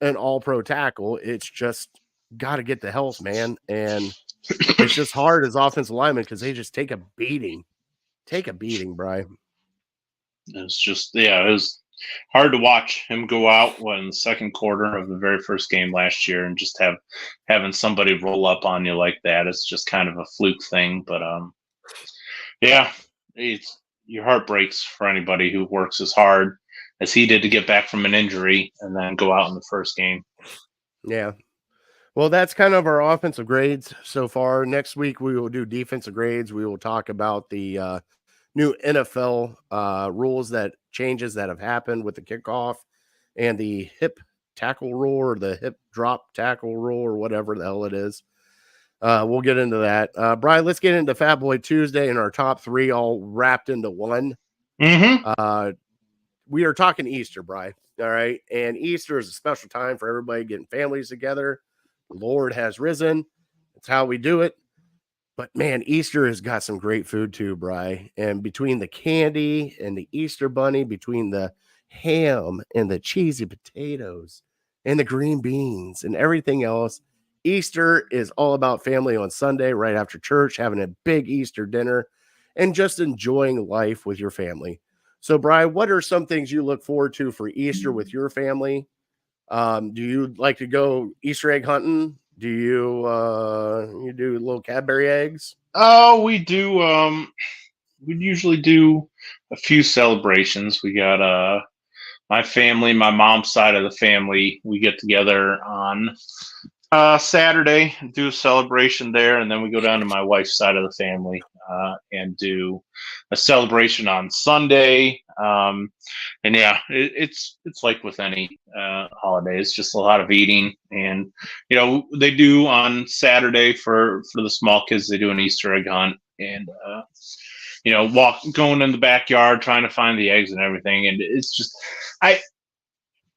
an all-pro tackle. It's just got to get the health, man, and it's just hard as offensive linemen because they just take a beating. Take a beating, Brian. It's just, it was hard to watch him go out in the second quarter of the very first game last year and just having somebody roll up on you like that. It's just kind of a fluke thing. But, your heart breaks for anybody who works as hard as he did to get back from an injury and then go out in the first game. Yeah. Well, that's kind of our offensive grades so far. Next week, we will do defensive grades. We will talk about the new NFL rules, changes that have happened with the kickoff and the hip tackle rule or the hip drop tackle rule or whatever the hell it is. We'll get into that. Brian, let's get into Fat Boy Tuesday and our top 3 all wrapped into one. Mm-hmm. We are talking Easter, Brian. All right. And Easter is a special time for everybody getting families together. The Lord has risen. That's how we do it. But man, Easter has got some great food too, Bri. And between the candy and the Easter bunny, between the ham and the cheesy potatoes and the green beans and everything else, Easter is all about family on Sunday, right after church, having a big Easter dinner and just enjoying life with your family. So, Bri, what are some things you look forward to for Easter with your family? Do you like to go Easter egg hunting? Do you do little Cadbury eggs? Oh, we do. We usually do a few celebrations. We got my family, my mom's side of the family. We get together on Saturday, do a celebration there, and then we go down to my wife's side of the family and do a celebration on Sunday. And yeah, it's like with any holiday, it's just a lot of eating. And they do on Saturday for the small kids, they do an Easter egg hunt and going in the backyard trying to find the eggs and everything. And it's just I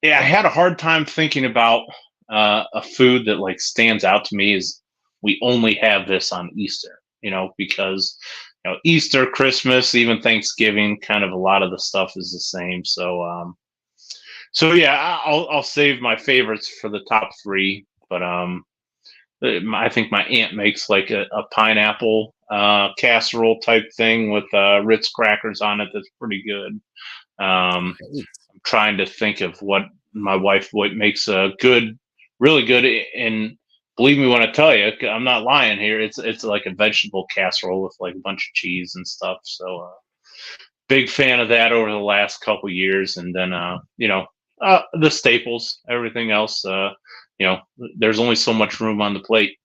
had a hard time thinking about a food that like stands out to me is we only have this on Easter, because Easter, Christmas, even Thanksgiving, kind of a lot of the stuff is the same. So yeah, I'll save my favorites for the top 3. But I think my aunt makes like a pineapple casserole type thing with Ritz crackers on it. That's pretty good. I'm trying to think of what my wife makes a really good, and believe me when I tell you, I'm not lying here. It's like a vegetable casserole with like a bunch of cheese and stuff. So big fan of that over the last couple years. And then the staples, everything else. There's only so much room on the plate.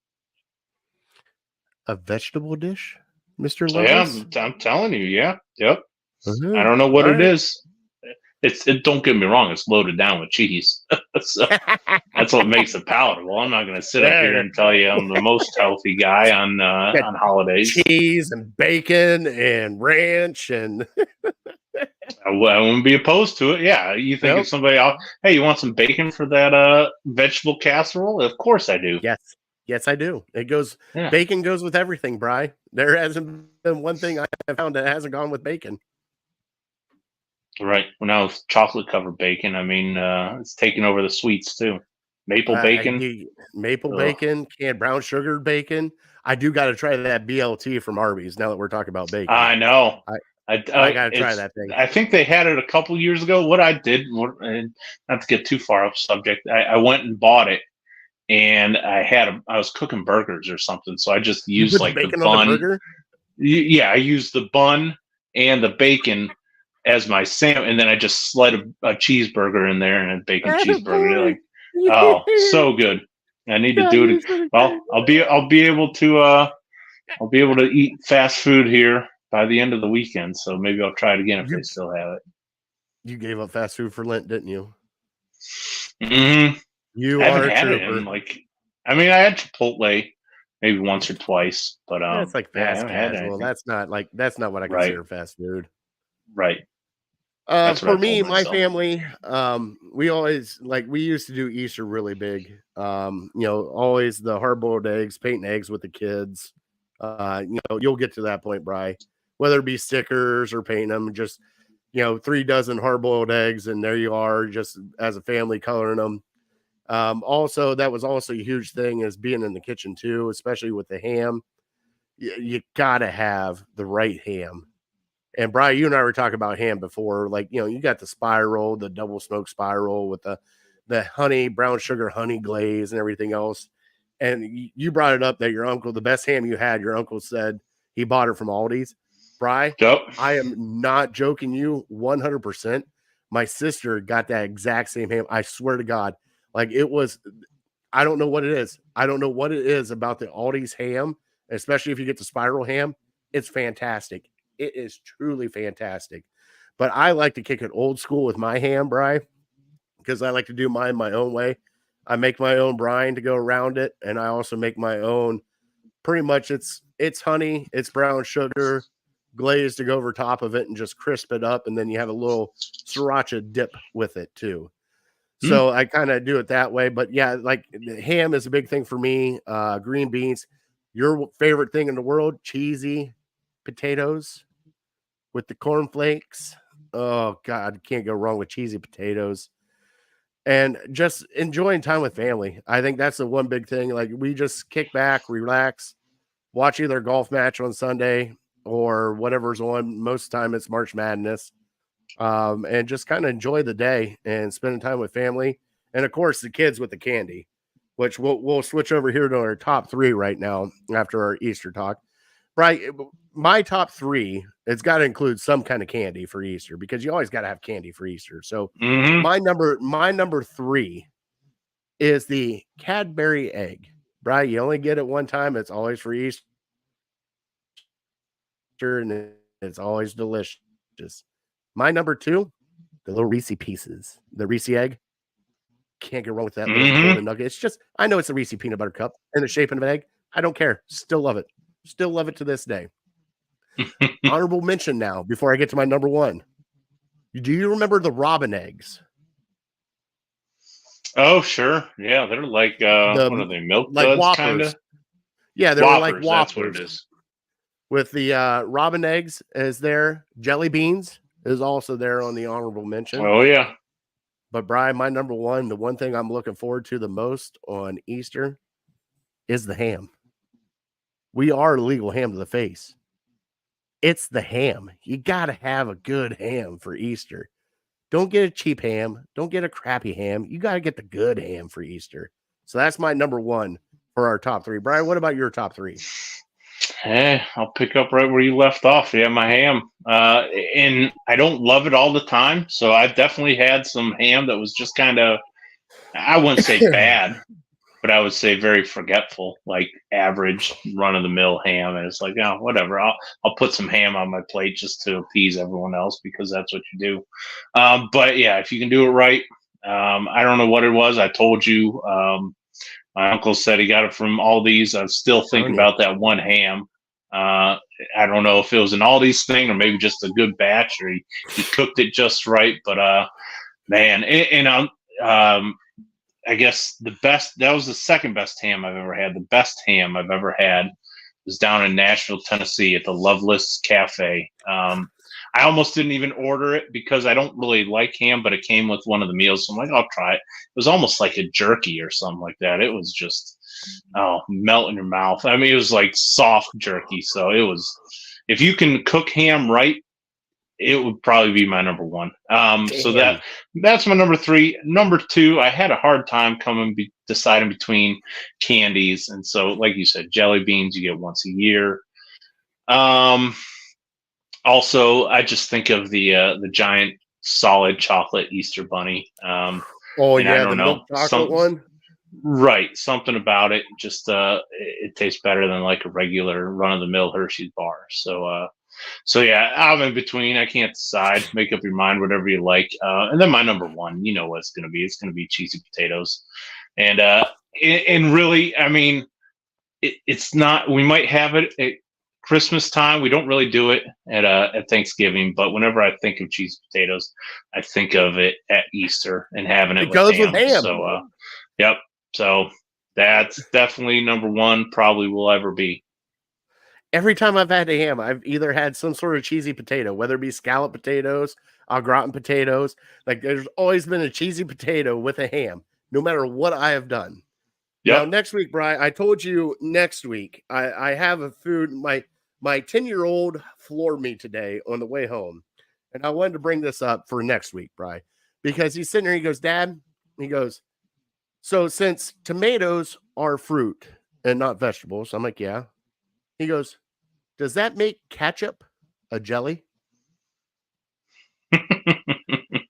A vegetable dish, Mr. Lewis? Yeah, I'm telling you. Yeah, yep. I don't know what All it right. is. Don't get me wrong, it's loaded down with cheese. So that's what makes it palatable. I'm not going to sit up here and tell you I'm the most healthy guy on Got holidays. cheese and bacon and ranch and I wouldn't be opposed to it. Yeah, you think Nope. if somebody else, hey, you want some bacon for that vegetable casserole? Of course I do. yes, I do. It goes. Yeah, Bacon goes with everything, Bri. There hasn't been one thing I have found that hasn't gone with bacon. right. When I was chocolate covered bacon, I mean, it's taking over the sweets too. Maple bacon. Maple Ugh. bacon, canned brown sugar bacon. I do got to try that BLT from Arby's. Now that we're talking about bacon, I know. I got to try that thing. I think they had it a couple years ago. What I did, and not to get too far off subject, I went and bought it, and I was cooking burgers or something, so I just You used put like the bacon bun. on the burger? Yeah, I used the bun and the bacon as my sandwich, and then I just slid a cheeseburger in there and a bacon cheeseburger. Like, oh, so good. I need to do it. Well, I'll be able to eat fast food here by the end of the weekend. So maybe I'll try it again if they still have it. You gave up fast food for Lent, didn't you? Mm-hmm. You I haven't are a had trooper. it in I had Chipotle maybe once or twice, but That's like fast casual. anything. That's not what I consider fast food. Right. That's what For I me, told my myself. family, we used to do Easter really big. Always the hard-boiled eggs, painting eggs with the kids. You'll get to that point, Bri. Whether it be stickers or painting them, just 3 dozen hard-boiled eggs, and there you are, just as a family coloring them. Also, that was also a huge thing is being in the kitchen too, especially with the ham. You gotta have the right ham. And Brian, you and I were talking about ham before. You got the spiral, the double smoke spiral with the honey, brown sugar, honey glaze and everything else. And you brought it up that your uncle, the best ham you had, your uncle said he bought it from Aldi's. Brian, Yep. I am not joking you 100%. My sister got that exact same ham. I swear to God. It was, I don't know what it is. I don't know what it is about the Aldi's ham, especially if you get the spiral ham. It's fantastic. It is truly fantastic. But I like to kick it old school with my ham, Bri, because I like to do mine my own way. I make my own brine to go around it, and I also make my own. Pretty much, it's honey, it's brown sugar, glaze to go over top of it, and just crisp it up, and then you have a little sriracha dip with it too. So I kind of do it that way. But yeah, ham is a big thing for me. Green beans, your favorite thing in the world, cheesy potatoes with the cornflakes. Oh God, can't go wrong with cheesy potatoes. And just enjoying time with family. I think that's the one big thing. We just kick back, relax, watch either a golf match on Sunday or whatever's on. Most of the time it's March Madness. And just kind of enjoy the day and spending time with family. And of course the kids with the candy, which we'll switch over here to our top 3 right now after our Easter talk. Right. My top 3, it's got to include some kind of candy for Easter because you always got to have candy for Easter. So my number 3 is the Cadbury egg. Right. You only get it one time. It's always for Easter and it's always delicious. My number 2, the little Reese Pieces, the Reese egg. Can't go wrong with that little golden nugget. It's just, I know it's a Reese peanut butter cup in the shape of an egg. I don't care. Still love it. Still love it to this day. Honorable mention now before I get to my number 1. Do you remember the robin eggs? Oh, sure. Yeah, they're like what are they? Milk duds, kind of. Yeah, they were like Whoppers. That's what it is. With the robin eggs is there. Jelly beans is also there on the honorable mention. Oh yeah. But Brian, my number 1, the one thing I'm looking forward to the most on Easter is the ham. We are legal ham to the face. It's the ham. You got to have a good ham for Easter. Don't get a cheap ham. Don't get a crappy ham. You got to get the good ham for Easter. So that's my number 1 for our top 3. Brian, what about your top 3? I'll pick up right where you left off. Yeah, my ham. And I don't love it all the time. So I've definitely had some ham that was just kind of, I wouldn't say bad, but I would say very forgetful, like average run of the mill ham. And it's like, oh, whatever. I'll put some ham on my plate just to appease everyone else because that's what you do. But yeah, if you can do it right, I don't know what it was. I told you. My uncle said he got it from Aldi's. I still think about that one ham. I don't know if it was an Aldi's thing or maybe just a good batch or he cooked it just right. But man, I guess that was the second best ham I've ever had. The best ham I've ever had was down in Nashville, Tennessee at the Loveless Cafe. I almost didn't even order it because I don't really like ham, but it came with one of the meals. So I'm like, I'll try it. It was almost like a jerky or something like that. It was just, melt in your mouth. I mean, it was like soft jerky. So it was, if you can cook ham right, it would probably be my number one. So that's my number three. Number two, I had a hard time deciding between candies. And so, like you said, jelly beans you get once a year. Also, I just think of the giant solid chocolate Easter bunny. I don't know, chocolate one. Right, something about it. Just it tastes better than like a regular run of the mill Hershey's bar. So yeah, I'm in between. I can't decide. Make up your mind, whatever you like. And then my number one, you know what it's going to be. It's going to be cheesy potatoes. And really, I mean, it's not. We might have it at Christmas time. We don't really do it at Thanksgiving. But whenever I think of cheesy potatoes, I think of it at Easter and having it with ham. So, yep. So that's definitely number one. Probably will ever be. Every time I've had a ham, I've either had some sort of cheesy potato, whether it be scallop potatoes, au gratin potatoes. Like there's always been a cheesy potato with a ham, no matter what I have done. Yep. Now, next week, Brian, I told you next week, I have a food. My 10-year-old floored me today on the way home. And I wanted to bring this up for next week, Brian, because he's sitting there. He goes, Dad, he goes, so since tomatoes are fruit and not vegetables, I'm like, yeah. He goes, does that make ketchup a jelly?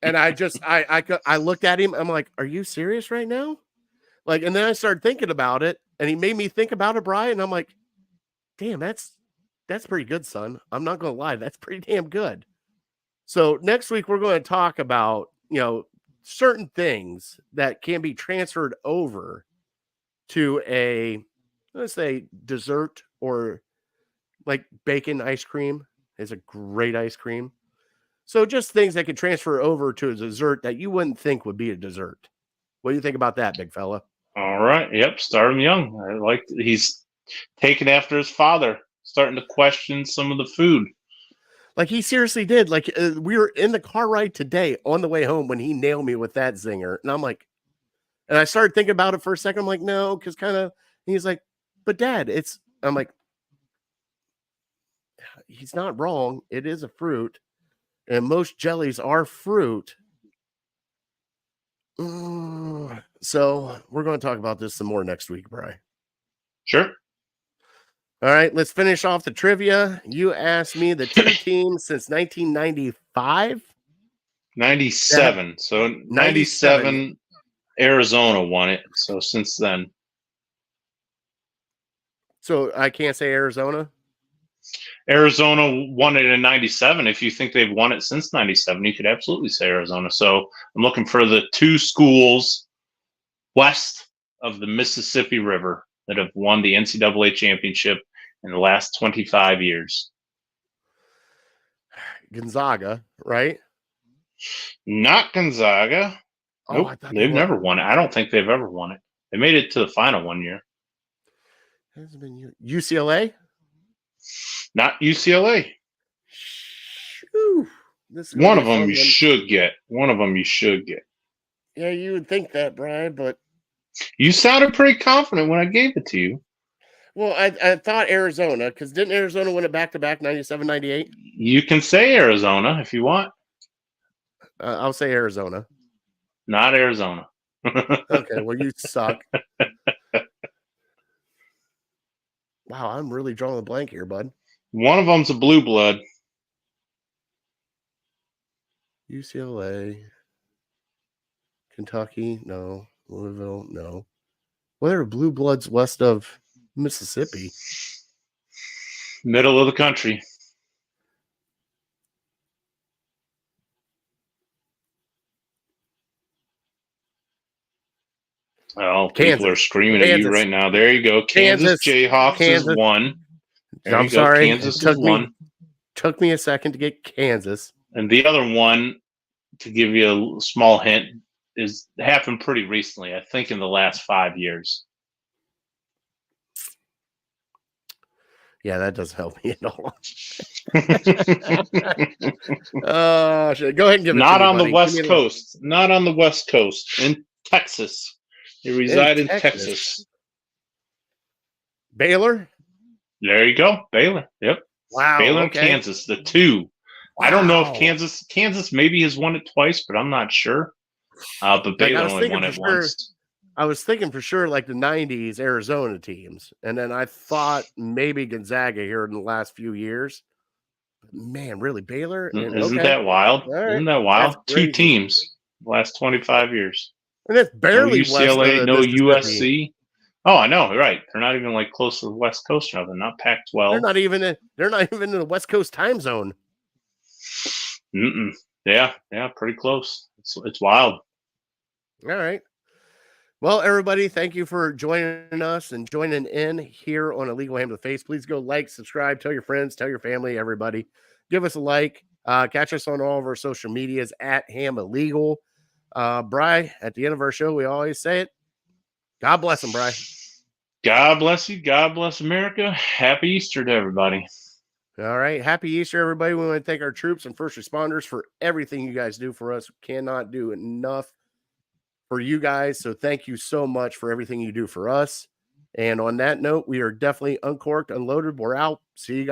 And I looked at him. I'm like, are you serious right now? Like, and then I started thinking about it, and he made me think about it, Brian. And I'm like, damn, that's pretty good, son. I'm not going to lie. That's pretty damn good. So next week, we're going to talk about, certain things that can be transferred over to let's say dessert, or like bacon ice cream is a great ice cream. So just things that can transfer over to a dessert that you wouldn't think would be a dessert. What do you think about that, big fella? All right. Yep. Start him young. I like he's taken after his father, starting to question some of the food. Like he seriously did. Like we were in the car ride today on the way home when he nailed me with that zinger. And I'm like, and I started thinking about it for a second. I'm like, no, because he's like, but Dad, I'm like, he's not wrong. It is a fruit. And most jellies are fruit. So we're going to talk about this some more next week, Brian. Sure. All right, let's finish off the trivia. You asked me the two teams since 1995? 97. Yeah. So 97, Arizona won it. So since then. So I can't say Arizona? Arizona won it in 97. If you think they've won it since 97, you could absolutely say Arizona. So I'm looking for the two schools west of the Mississippi River that have won the NCAA championship in the last 25 years. Gonzaga, right? Not Gonzaga. Oh, nope, they've never won it. I don't think they've ever won it. They made it to the final one year. Has been UCLA? Not UCLA. Whew. One of them you should get. One of them you should get. Yeah, you would think that, Brian, but you sounded pretty confident when I gave it to you. Well, I thought Arizona, because didn't Arizona win it back-to-back, 97, 98? You can say Arizona if you want. I'll say Arizona. Not Arizona. Okay, well, you suck. Wow, I'm really drawing a blank here, bud. One of them's a blue blood. UCLA. Kentucky, no. Louisville, no. What are blue bloods west of Mississippi? Middle of the country. Oh, Kansas. people are screaming at you right now. There you go. Kansas Jayhawks is one. There I'm you go. sorry. Kansas is one. Took me a second to get Kansas. And the other one, to give you a small hint, is happened pretty recently. I think in the last 5 years. Yeah, that doesn't help me at all. Oh, shit. Go ahead and give it Not to me, on the buddy. West Coast. Not on the West Coast. In Texas. They reside in Texas. Baylor? There you go. Baylor. Yep. Wow. Baylor and Kansas, the two. Wow. I don't know if Kansas maybe has won it twice, but I'm not sure. But Baylor only won it once. I was thinking for sure like the 90s Arizona teams. And then I thought maybe Gonzaga here in the last few years. Man, really? Baylor? Isn't that wild? Right. Isn't that wild? Two teams the last 25 years. And it's barely no UCLA, no Mississippi. USC. Oh, I know, right? They're not even like close to the West Coast now. They're not Pac-12. They're not even in the West Coast time zone. Yeah, pretty close. It's wild. All right. Well, everybody, thank you for joining us and joining in here on Illegal Ham to the Face. Please go like, subscribe, tell your friends, tell your family, everybody. Give us a like. Catch us on all of our social medias at Ham Illegal. Bri, at the end of our show, we always say it. God bless them, Bri. God bless you. God bless America. Happy Easter to everybody. All right. Happy Easter, everybody. We want to thank our troops and first responders for everything you guys do for us. We cannot do enough for you guys. So thank you so much for everything you do for us. And on that note, we are definitely uncorked, unloaded. We're out. See you guys.